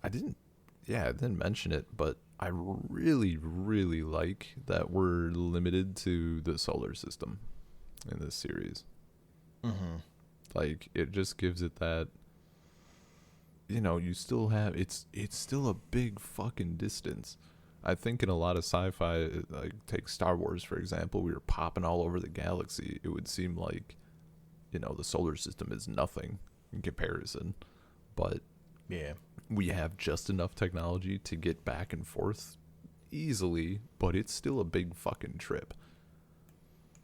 didn't mention it, but I really, really like that we're limited to the solar system in this series. Mm-hmm. Like, it just gives it that, you still have, it's still a big fucking distance. I think in a lot of sci-fi, like take Star Wars, for example, we were popping all over the galaxy. It would seem like, the solar system is nothing in comparison. But Yeah. we have just enough technology to get back and forth easily, but it's still a big fucking trip.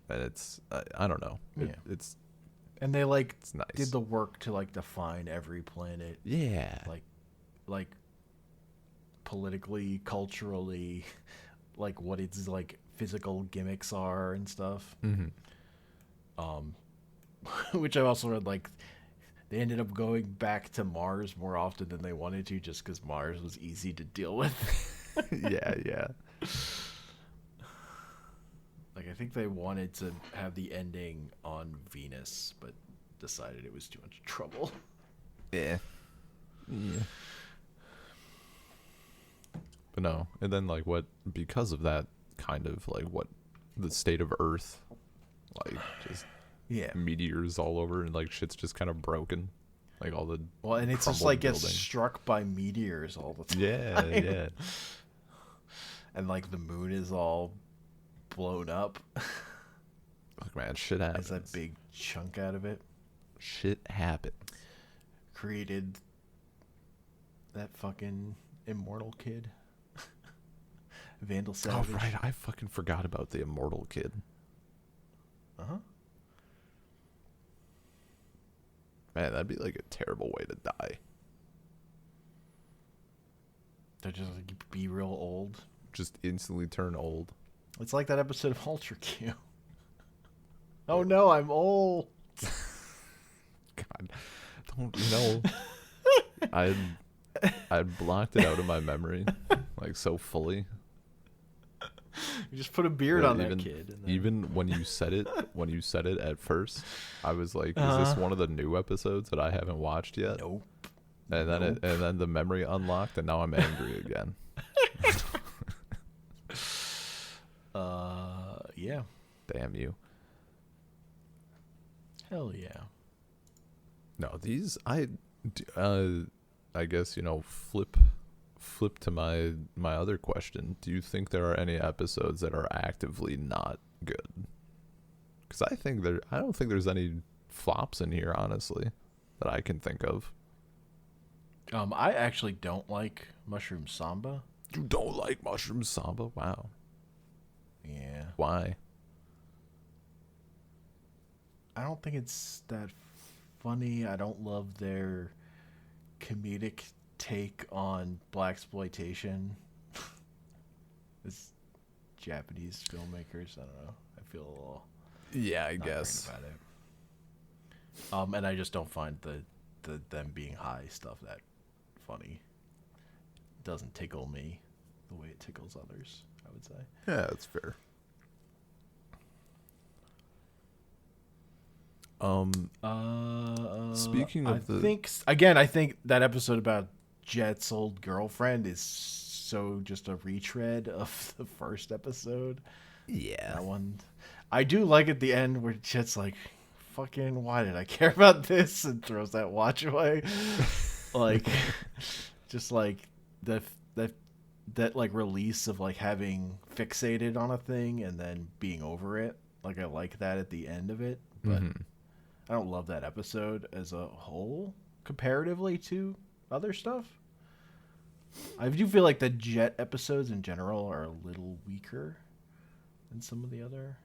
And it's, I don't know. Yeah. It's And they like It's nice. did the work to like define every planet, Yeah. like politically, culturally, like what its like physical gimmicks are and stuff. Mm-hmm. Which I also read, like they ended up going back to Mars more often than they wanted to, just because Mars was easy to deal with. Yeah. Like I think they wanted to have the ending on Venus, but decided it was too much trouble. Yeah. But no, and then like because of that kind of like what the state of Earth, like just Yeah. meteors all over and like shit's just kind of broken. Like all the Well, and it's just crumbled like gets building. struck by meteors all the time. Yeah, yeah. And like the moon is all blown up. Look, man, shit Has happens. that big chunk out of it. Shit happens. Created that fucking immortal kid. Vandal Savage. Oh, right. I fucking forgot about the immortal kid. Uh-huh. Man, that'd be like a terrible way to die. They're just like be real old. Just instantly turn old. It's like that episode of Ultra Q. Oh no, I'm old. God, don't you know? I'd blocked it out of my memory, like so fully. You just put a beard Yeah, on even, that kid. And then... Even when you said it at first, I was like, "Is this one of the new episodes that I haven't watched yet?" Nope. And then and then the memory unlocked, and now I'm angry again. Yeah. Damn you. Hell yeah. No, these I guess flip to my other question. Do you think there are any episodes that are actively not good? Because I don't think there's any flops in here, honestly, that I can think of. I actually don't like Mushroom Samba. You don't like Mushroom Samba? Wow. Yeah. Why? I don't think it's that funny. I don't love their comedic take on blaxploitation. It's Japanese filmmakers. I don't know. I feel a little Yeah, I not great guess. about it. And I just don't find the them being high stuff that funny. It doesn't tickle me the way it tickles others, I would say. Yeah, that's fair. Speaking of I think that episode about Jet's old girlfriend is so just a retread of the first episode. yeah, That one, I do like at the end where Jet's like, "Fucking, why did I care about this?" and throws that watch away. Like, just like that like release of like having fixated on a thing and then being over it. Like I like that at the end of it, but I don't love that episode as a whole comparatively to other stuff. I do feel like the Jet episodes in general are a little weaker than some of the other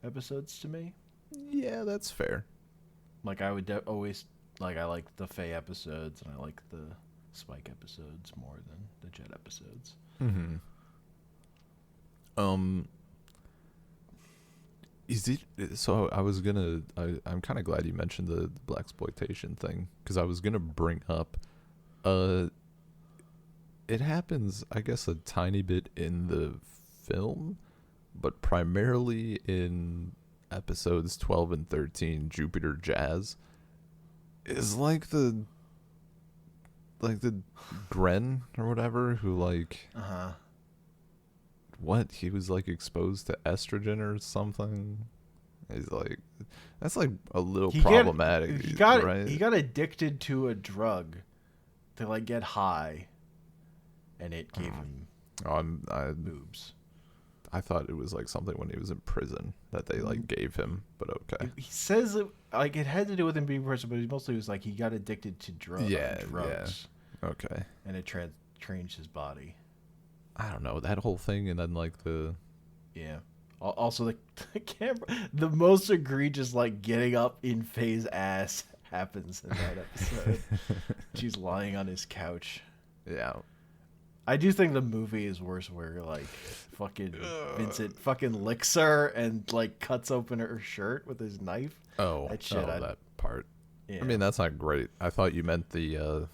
episodes to me. yeah, that's fair. Like I would always like I like the Faye episodes and I like the Spike episodes more than the Jet episodes. Is it so? I'm kind of glad you mentioned the blaxploitation thing because I was gonna bring up. It happens, I guess, a tiny bit in the film, but primarily in episodes 12 and 13. Jupiter Jazz is like the Gren or whatever who like. What, he was like exposed to estrogen or something. He's like, that's like a little problematic. He got right? He got addicted to a drug to like get high, and it gave him boobs. I thought it was like something when he was in prison that they like gave him, but okay. He says it, like it had to do with him being in prison, but he mostly was like he got addicted to drugs. Yeah. Okay. And it changed his body. I don't know that whole thing, and then like the Also the camera, the most egregious like getting up in Faye's ass happens in that episode. She's lying on his couch. yeah. I do think the movie is worse where like fucking Vincent fucking licks her and like cuts open her shirt with his knife. That part. Yeah. I mean, that's not great. I thought you meant the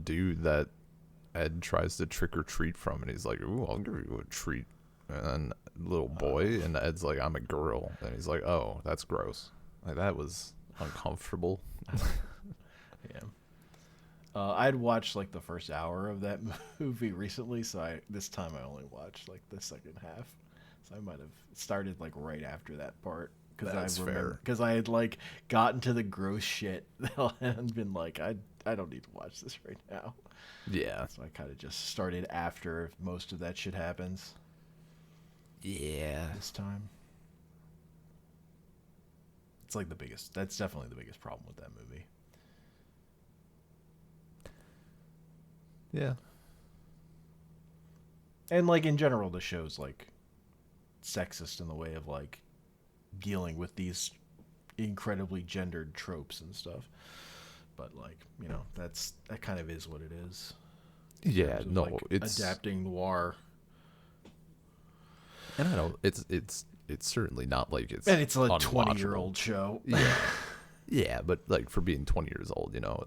dude that Ed tries to trick or treat from, and he's like, "Ooh, I'll give you a treat." And little boy, and Ed's like, "I'm a girl," and he's like, "Oh, that's gross." Like that was uncomfortable. Yeah. I'd watched like the first hour of that movie recently, so this time I only watched like the second half. So I might have started like right after that part because That's I remember fair. because I had like gotten to the gross shit and been like, I don't need to watch this right now. Yeah. So I kind of just started after most of that shit happens Yeah. this time. It's like the biggest. That's definitely the biggest problem with that movie. Yeah. And like in general, the show's like sexist in the way of like dealing with these incredibly gendered tropes and stuff. But like, you know, that kind of is what it is. In Yeah, terms of, no, like, it's adapting noir. and I don't it's certainly not like it's And it's a unwatchable. 20-year-old show. Yeah. Yeah, but like for being 20 years old, you know,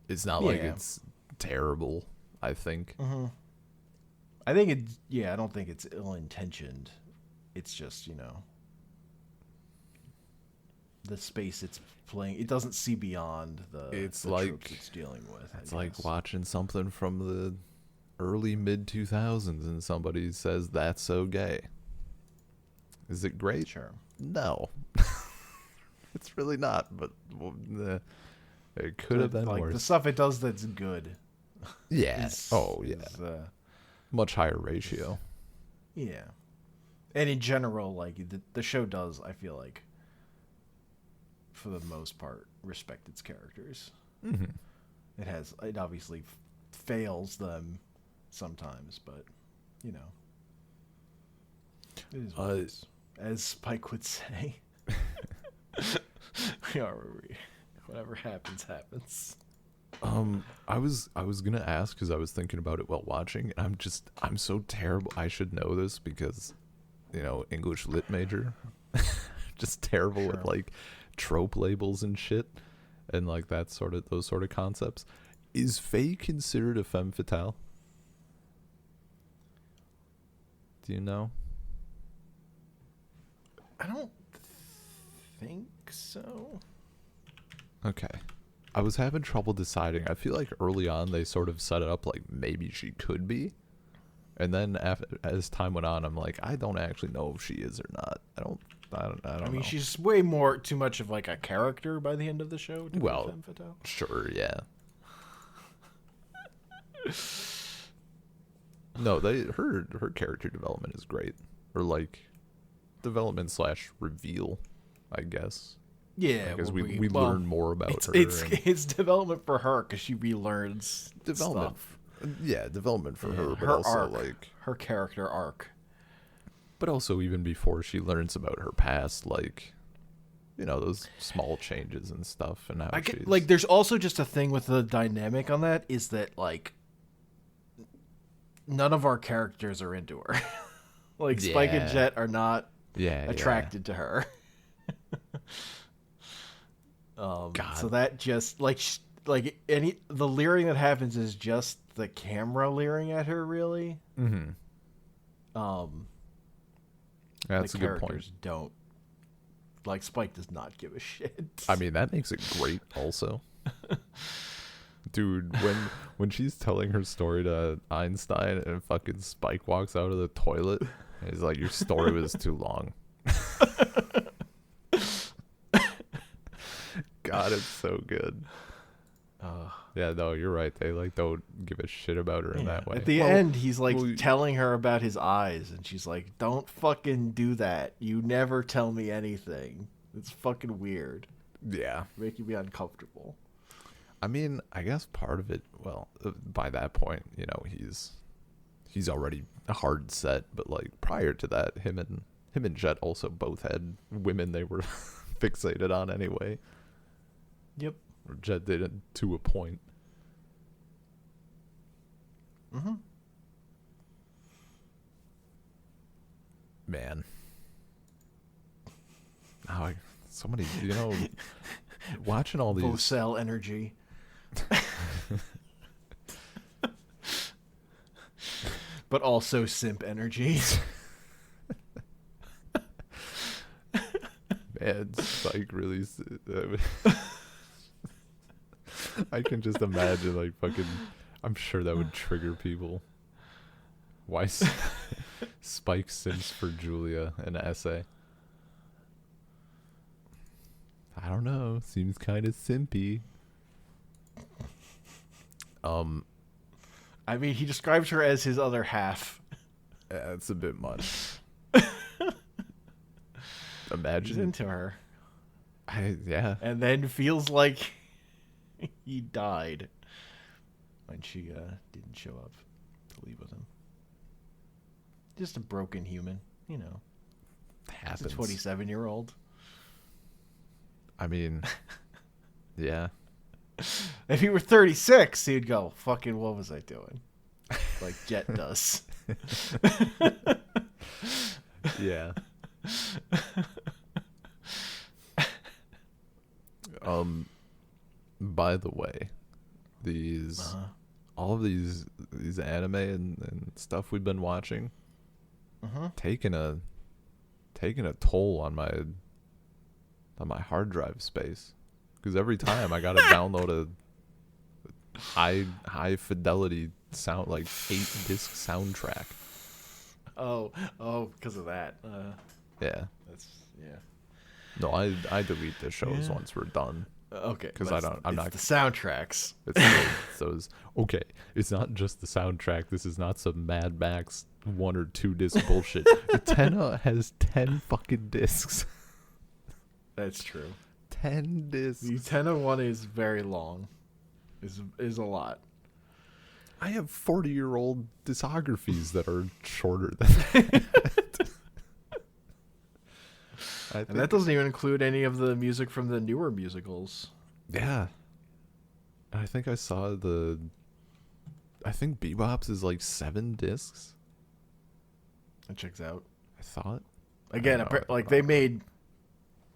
it's not like Yeah. it's terrible, I think. Mm-hmm. I think I don't think it's ill-intentioned. It's just, you know, the space it's playing. It doesn't see beyond It's the like tropes it's dealing with. It's like watching something from the early mid 2000s and somebody says that's so gay. Is it great? Sure. No. It's really not, but it could have been like worse. the stuff it does that's good. Yeah. Is, Yeah. is, Much higher ratio. yeah. And in general, like the show does, I feel like, for the most part, respect its characters. Mm-hmm. It obviously fails them sometimes, but you know, it is what it is. As Spike would say. Whatever happens, happens. I was gonna ask because I was thinking about it while watching, and I'm so terrible. I should know this because, you know, English lit major, just terrible with like trope labels and shit, and like those sort of concepts. Is Faye considered a femme fatale? Do you know? I don't think so. Okay. I was having trouble deciding. I feel like early on they sort of set it up like maybe she could be. And then as time went on, I'm like, I don't actually know if she is or not. I don't I mean, know. she's way more too much of like a character by the end of the show. To Well, be femme fatale. Sure, yeah. No, her character development is great. Or like development / reveal, I guess. Yeah, Because well, we learn more about her. It's development for her because she relearns development. stuff. Yeah, development for her, but her also arc, like her character arc. but also even before she learns about her past, like, you know, those small changes and stuff, and how she's Like, there's also just a thing with the dynamic on that is that like none of our characters are into her. Like Spike and Yeah. Jet are not yeah attracted to her. God. So that just like the leering that happens is just the camera leering at her, really. Mm-hmm. That's The a good point. characters don't like Spike does not give a shit. I mean, that makes it great also. Dude, when she's telling her story to Einstein and fucking Spike walks out of the toilet, and he's like, your story was too long. God, it's so good. Yeah, no, you're right. They like don't give a shit about her in that way. At the end, he's like well, telling her about his eyes, and she's like, "Don't fucking do that. You never tell me anything. It's fucking weird. yeah. Making me uncomfortable." I mean, I guess part of it. Well, by that point, you know, he's already hard set. But like prior to that, him and Jet also both had women they were fixated on anyway. Yep. Or Jet did it to a point. Mm-hmm. Man. So many, you know, watching all these. Vocel energy. But also simp energy. Man, Spike really. I can just imagine, like, fucking. I'm sure that would trigger people. Why Spike simps for Julia, an essay? I don't know. Seems kind of simpy. I mean, he describes her as his other half. It's a bit much. He's Imagine. into her. Yeah. And then feels like he died when she didn't show up to leave with him. Just a broken human, you know. Happens. It's a 27-year-old. I mean, yeah. If he were 36, he'd go, fucking what was I doing? Like Jet does. Yeah. By the way, these all of these anime and stuff we've been watching taking a toll on my hard drive space, because every time I gotta download a high fidelity sound, like 8-disc soundtrack. Oh, because of that. Yeah. That's yeah. No, I delete the shows once we're done. Okay, because I'm not the soundtracks. It's those. Okay, it's not just the soundtrack. This is not some Mad Max 1 or 2 disc bullshit. Utena has 10 fucking discs. That's true. 10 discs. The Utena one is very long. Is a lot. I have 40-year-old discographies that are shorter than that. And that doesn't even include any of the music from the newer musicals. Yeah. I think I saw I think Bebop's is like 7 discs. That checks out. I thought. Again, they made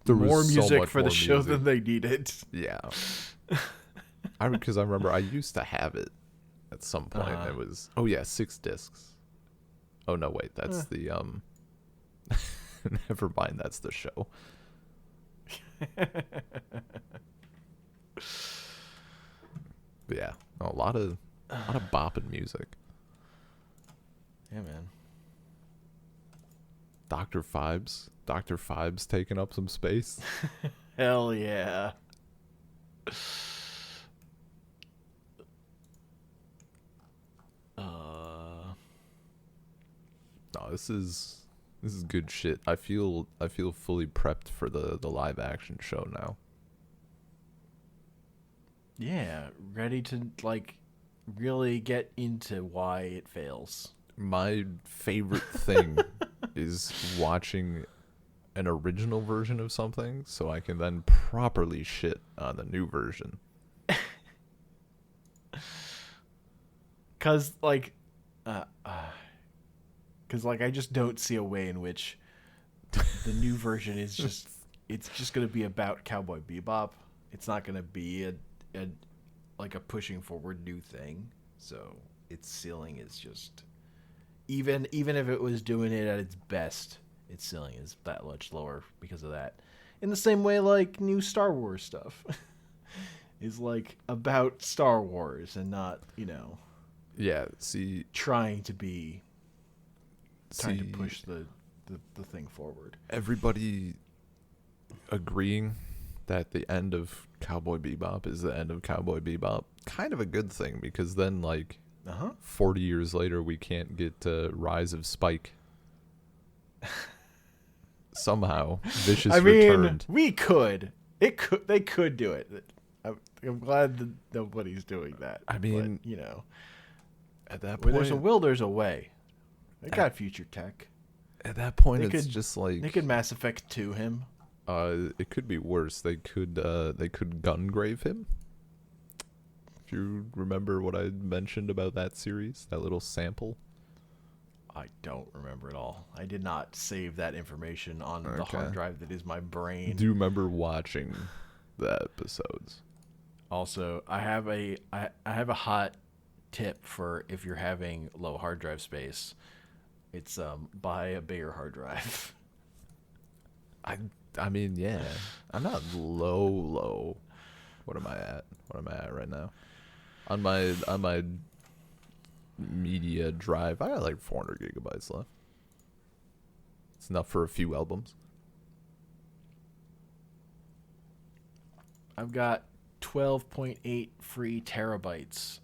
more music for the show than they needed. Yeah. Because I remember I used to have it at some point. It was 6 discs. Oh no, wait, that's the never mind, that's the show. Yeah, a lot of bopping music. Yeah, man. Dr. Phibes taking up some space. Hell yeah. No, this is good shit. I feel fully prepped for the live action show now. Yeah, ready to really get into why it fails. My favorite thing is watching an original version of something so I can then properly shit on the new version. Cause I just don't see a way in which the new version is just it's just gonna be about Cowboy Bebop. It's not gonna be a pushing forward new thing. So its ceiling is just even if it was doing it at its best, its ceiling is that much lower because of that. In the same way, like new Star Wars stuff is about Star Wars and not Yeah, see, trying to push the thing forward. Everybody agreeing that the end of Cowboy Bebop is the end of Cowboy Bebop. Kind of a good thing, because then 40 years later we can't get Rise of Spike. Somehow Vicious returned. We could. They could do it. I'm glad that nobody's doing that. I mean, but, at that where point, there's a will, there's a way. They got future tech. At that point, they it's just like they could Mass Effect 2 him. It could be worse. They could Gungrave him. Do you remember what I mentioned about that series? That little sample? I don't remember at all. I did not save that information on the hard drive that is my brain. Do you remember watching the episodes? Also, I have a hot tip for if you're having low hard drive space. It's buy a bigger hard drive. I mean, yeah. I'm not low. What am I at? What am I at right now? On my media drive, I got like 400 gigabytes left. It's enough for a few albums. I've got 12.8 free terabytes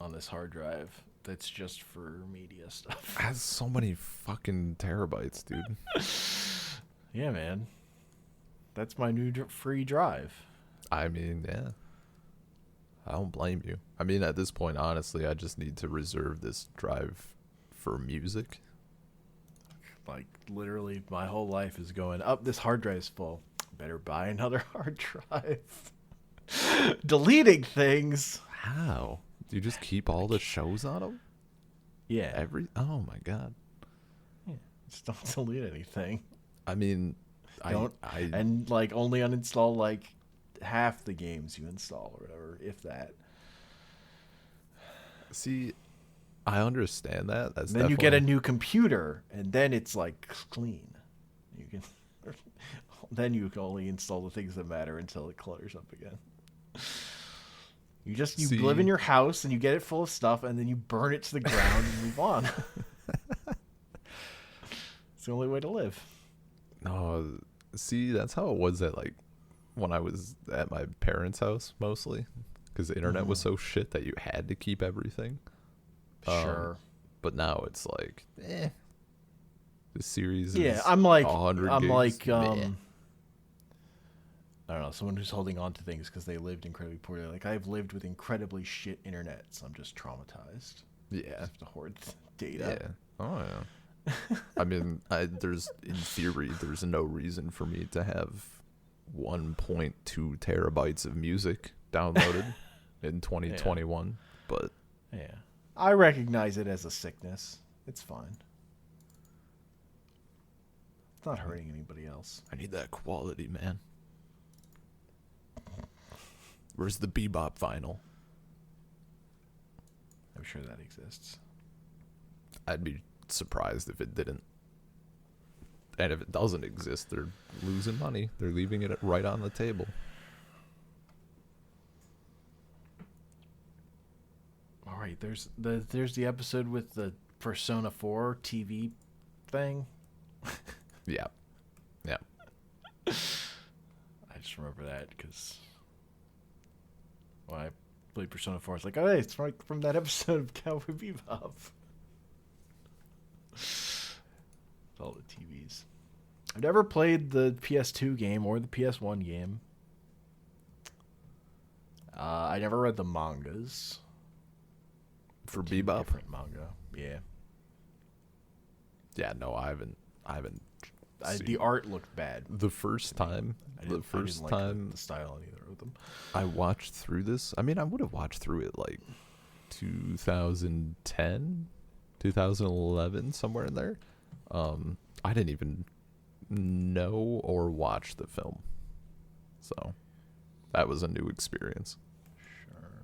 on this hard drive. That's just for media stuff. Has so many fucking terabytes, dude. Yeah, man. That's my new free drive. I mean, yeah. I don't blame you. I mean, at this point, honestly, I just need to reserve this drive for music. Like, literally, my whole life is going, up, this hard drive's full. Better buy another hard drive. Deleting things. How? Do you just keep all the shows on them? Yeah. Oh my god. Yeah. Just don't delete anything. I mean, and like only uninstall like half the games you install or whatever, if that. See, I understand that. That's then you get a new computer, and then it's like clean. You can then you can only install the things that matter until it clutters up again. You live in your house and you get it full of stuff, and then you burn it to the ground and move on. It's the only way to live. No, see, that's how it was at like when I was at my parents' house mostly, because the internet was so shit that you had to keep everything. Sure. But now it's like, the series yeah, is I'm like 100 I'm gigs. like I don't know, someone who's holding on to things because they lived incredibly poorly. Like, I've lived with incredibly shit internet, so I'm just traumatized. Yeah. I have to hoard data. Yeah. Oh yeah. I mean, there's in theory, there's no reason for me to have 1.2 terabytes of music downloaded in 2021, but yeah, I recognize it as a sickness. It's fine. It's not hurting anybody else. I need that quality, man. Where's the Bebop vinyl? I'm sure that exists. I'd be surprised if it didn't. And if it doesn't exist, they're losing money. They're leaving it right on the table. All right, there's the episode with the Persona 4 TV thing. Yeah. Yeah. I just remember that because when I played Persona 4, it's like, oh, hey, it's right from that episode of Cowboy Bebop. All the TVs. I've never played the PS2 game or the PS1 game. I never read the mangas. For Bebop? Different manga. Yeah. Yeah, no, I haven't The art looked bad. The first time I didn't like the style on either of them. I watched through this. I mean, I would have watched through it like 2010, 2011, somewhere in there. I didn't even know or watch the film. So that was a new experience. Sure.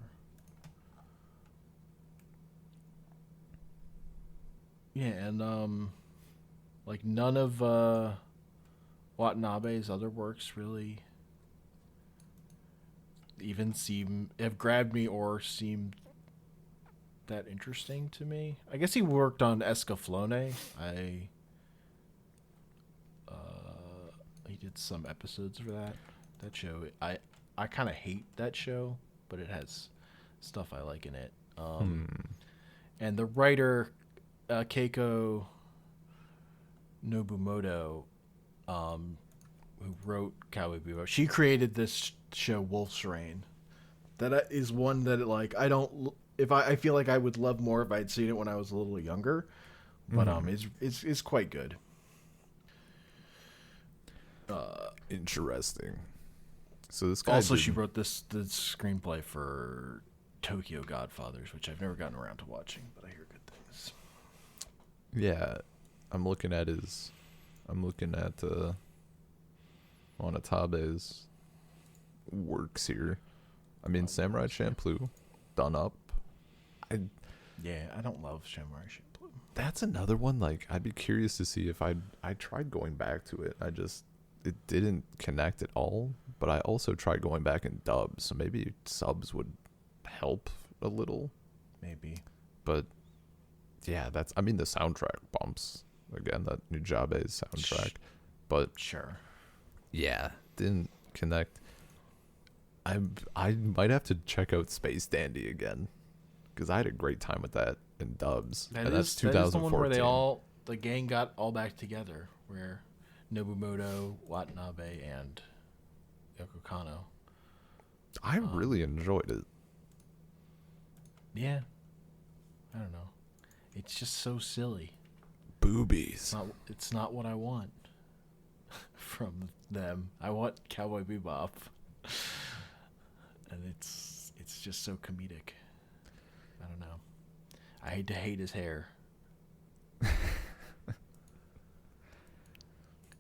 Yeah, and like none of Watanabe's other works really even have grabbed me or seemed that interesting to me. I guess he worked on Escaflowne. He did some episodes for that show. I kind of hate that show, but it has stuff I like in it. And the writer Keiko Nobumoto, who wrote Cowboy Bebop, she created this show Wolf's Rain. That is one that like I feel like I would love more if I'd seen it when I was a little younger, but it's quite good. Interesting. So this guy also she wrote the screenplay for Tokyo Godfathers, which I've never gotten around to watching, but I hear good things. Yeah, I'm looking at Wanatabe's works here. I mean, Samurai Champloo, Done Up. I don't love Samurai Champloo. That's another one. Like, I'd be curious to see if I tried going back to it. It didn't connect at all. But I also tried going back in dubs, so maybe subs would help a little. Maybe. But yeah, the soundtrack bumps again. That Nujabe's soundtrack, but sure. Yeah, didn't connect. I might have to check out Space Dandy again because I had a great time with that in dubs. That's 2014. That is the one where the gang got all back together, where Nobumoto, Watanabe, and Yoko Kanno. I really enjoyed it. Yeah. I don't know. It's just so silly. Boobies. It's not what I want from them. I want Cowboy Bebop. And it's just so comedic. I don't know. I hate to hate his hair.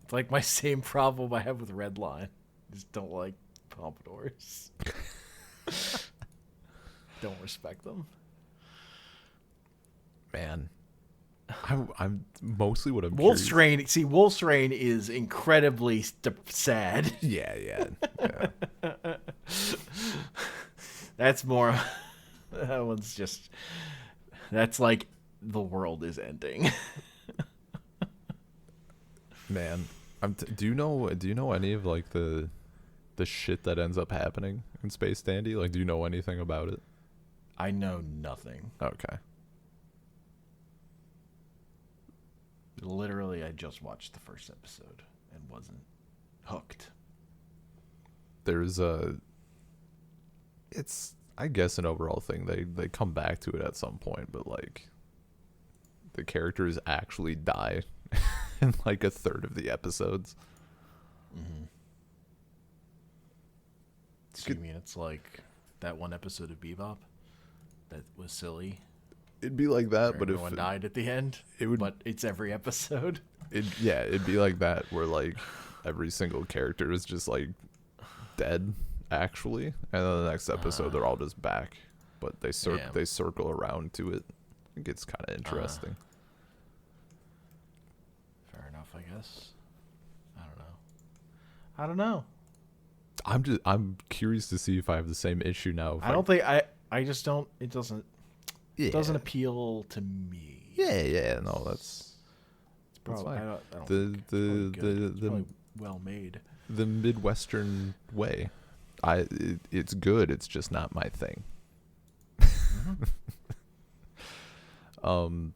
It's like my same problem I have with Redline. Just don't like pompadours. Don't respect them. Man, I'm mostly what I'm. Wolf's Rain. See, Wolf's Rain is incredibly sad. Yeah. That's more. That one's just. That's like the world is ending. Man, do you know any of like the shit that ends up happening in Space Dandy? Like, do you know anything about it? I know nothing. Okay. Literally, I just watched the first episode and wasn't hooked. There's it's, I guess, an overall thing. They come back to it at some point, but like the characters actually die in like a third of the episodes. Mm-hmm. So you mean it's like that one episode of Bebop that was silly? It'd be like that, but everyone died at the end. It would, but it's every episode. It'd be like that where like every single character is just like dead actually, and then the next episode they're all just back, but they circle around to it. It gets kind of interesting. Fair enough, I guess. I don't know. I'm curious to see if I have the same issue now. I don't think I just don't. It doesn't. Yeah. It doesn't appeal to me. Yeah. No, it's probably. Fine. I don't think it's probably well made. The Midwestern way. It's good. It's just not my thing. Mm-hmm.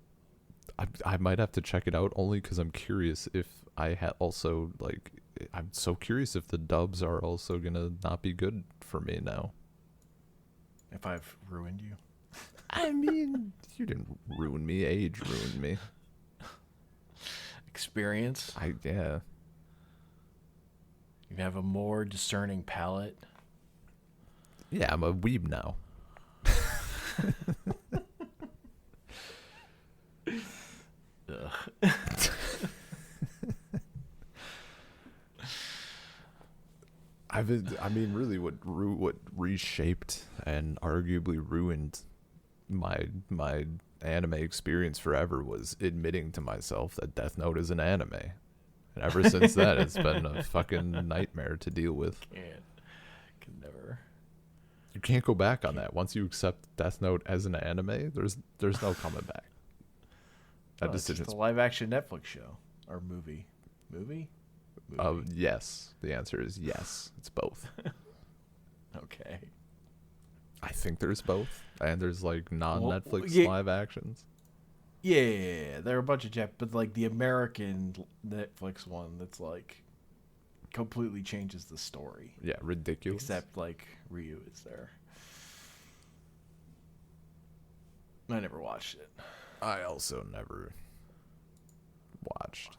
I might have to check it out only because I'm curious if I also like. I'm so curious if the dubs are also gonna not be good for me now. If I've ruined you. I mean, you didn't ruin me. Age ruined me. Experience. Yeah. You have a more discerning palate. Yeah, I'm a weeb now. I mean, really, what reshaped and arguably ruined my anime experience forever was admitting to myself that Death Note is an anime, and ever since that, it's been a fucking nightmare to deal with. Can never. You can't go back on that. Once you accept Death Note as an anime, there's no coming back. That decision's it's just a live action Netflix show or movie. Movie? Yes. The answer is yes. It's both. Okay. I think there's both, and there's like non-Netflix live actions. Yeah, there are a bunch of but like the American Netflix one that's like completely changes the story. Yeah, ridiculous. Except like Ryu is there. I never watched it. I also never watched.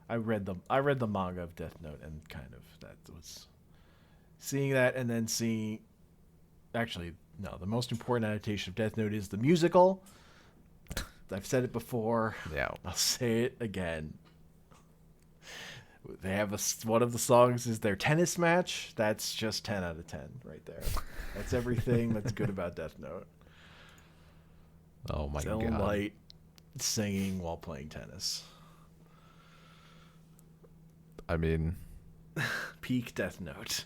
I read the manga of Death Note, and kind of that was seeing that, and then seeing. Actually, no. The most important adaptation of Death Note is the musical. I've said it before. Yeah, I'll say it again. They have one of the songs is their tennis match. That's just 10 out of 10 right there. That's everything that's good about Death Note. Oh my god! God! Light singing while playing tennis. I mean, peak Death Note.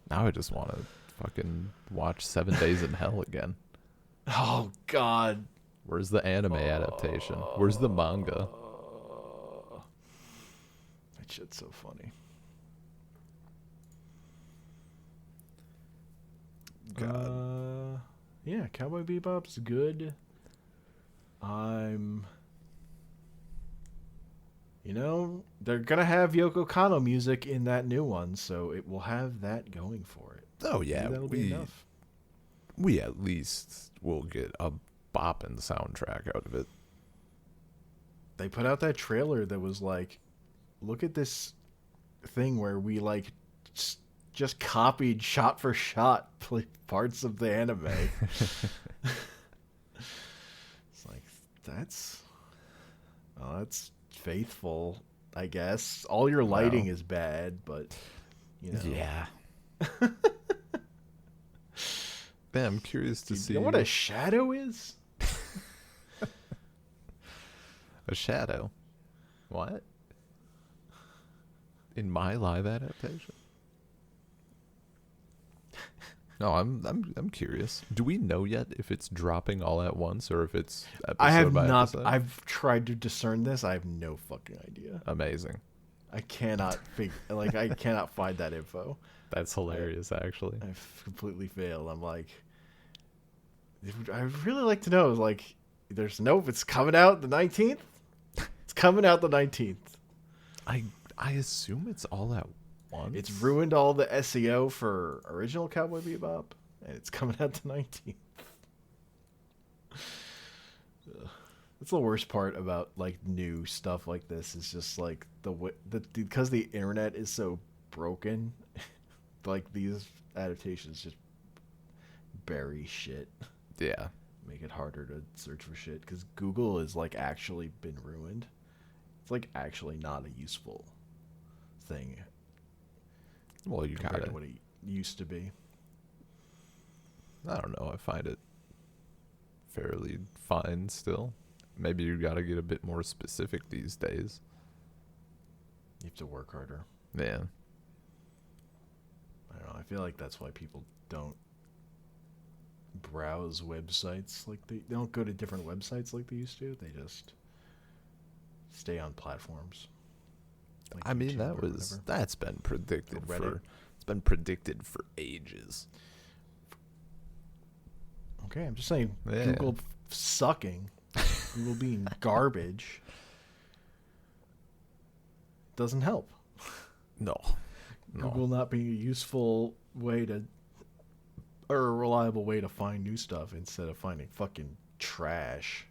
Now I just want to fucking watch 7 Days in Hell again. Oh God! Where's the anime adaptation? Where's the manga? That shit's so funny. Yeah, Cowboy Bebop's good. I'm they're gonna have Yoko Kanno music in that new one, so it will have that going for it. Oh Maybe yeah, that'll be enough. we at least will get a bopping soundtrack out of it. They put out that trailer that was like, look at this thing where we like just copied shot for shot parts of the anime. It's like that's faithful, I guess. All your lighting is bad, but Yeah. Man, I'm curious to see. You know what a shadow is? A shadow? What? In my live adaptation? No, I'm curious. Do we know yet if it's dropping all at once or if it's episode I have by not. episode? I've tried to discern this. I have no fucking idea. Amazing. I cannot I cannot find that info. That's hilarious, actually. I've completely failed. I'm like, I'd really like to know. Like, it's coming out the 19th. It's coming out the 19th. I assume it's all at once. It's ruined all the SEO for original Cowboy Bebop, and it's coming out the 19th. That's the worst part about like new stuff like this. Is just like because the internet is so broken. Like these adaptations just bury shit. Yeah. Make it harder to search for shit because Google is like actually been ruined. It's like actually not a useful thing. Well, you compared gotta. to what it used to be. I don't know. I find it fairly fine still. Maybe you gotta get a bit more specific these days. You have to work harder. Yeah. I don't know. I feel like that's why people don't browse websites like they don't go to different websites like they used to. They just stay on platforms. Like I mean, YouTube that's been predicted Or Reddit. it's been predicted for ages. Okay, I'm just saying Yeah. Google sucking, Google being garbage doesn't help. No. Google not being a useful way to or a reliable way to find new stuff instead of finding fucking trash.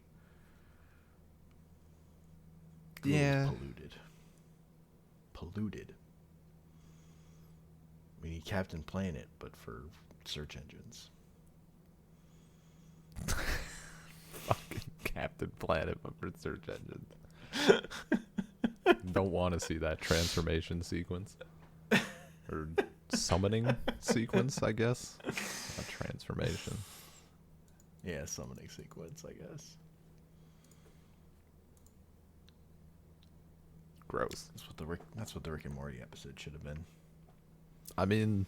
Google's Yeah. Polluted. We need Captain Planet, but for search engines. Fucking Captain Planet, but for search engines. Don't want to see that transformation sequence. Or summoning sequence, I guess. A transformation. Yeah, summoning sequence, I guess. Gross. That's what the Rick and Morty episode should have been. I mean,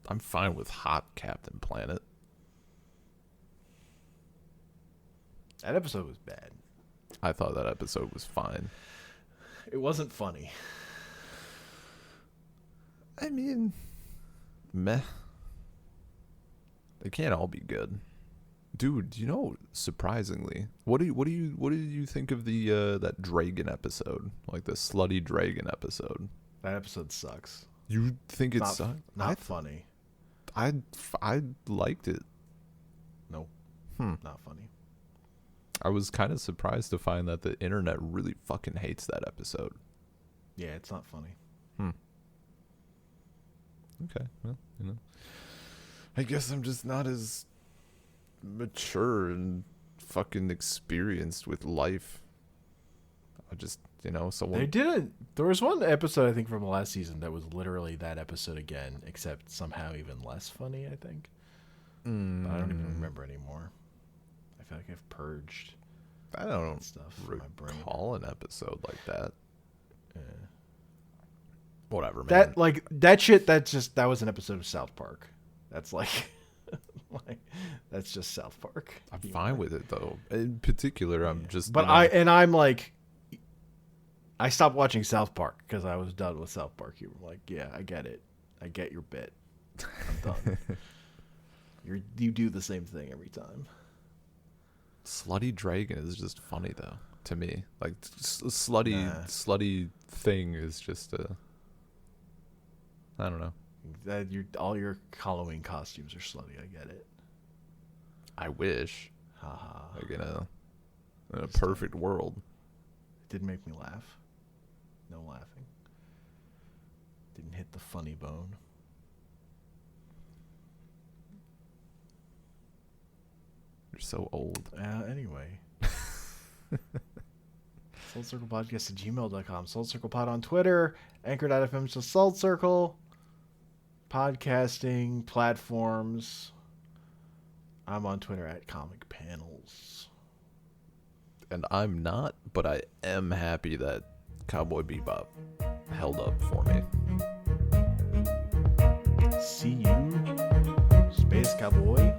I'm fine with hot Captain Planet. That episode was bad. I thought that episode was fine. It wasn't funny. I mean, meh. They can't all be good. Dude, surprisingly, what did you think of the that dragon episode? Like the slutty dragon episode? That episode sucks. You think it sucked? Not funny. I liked it. No. Not funny. I was kind of surprised to find that the internet really fucking hates that episode. Yeah, it's not funny. Okay, well, I guess I'm just not as mature and fucking experienced with life. I just, someone... They didn't. There was one episode, I think, from the last season that was literally that episode again, except somehow even less funny, I think. But I don't even remember anymore. I feel like I've purged I don't stuff from my brain. recall an episode like that. Yeah. Whatever, man. That was an episode of South Park. That's like that's just South Park. I'm fine with it though. In particular, I'm just. But I stopped watching South Park because I was done with South Park. You were like, yeah, I get it. I get your bit. I'm done. You do the same thing every time. Slutty dragon is just funny though to me. Like slutty thing is just I don't know. All your Halloween costumes are slutty. I get it. I wish. Haha. Like in a perfect world. It did make me laugh. No laughing. Didn't hit the funny bone. You're so old. Anyway. SoulCirclePodcast at gmail.com. SoulCirclePod on Twitter. Anchor.fm to Soul Circle. Podcasting platforms. I'm on Twitter at Comic Panels. And I'm not, but I am happy that Cowboy Bebop held up for me. See you, Space Cowboy.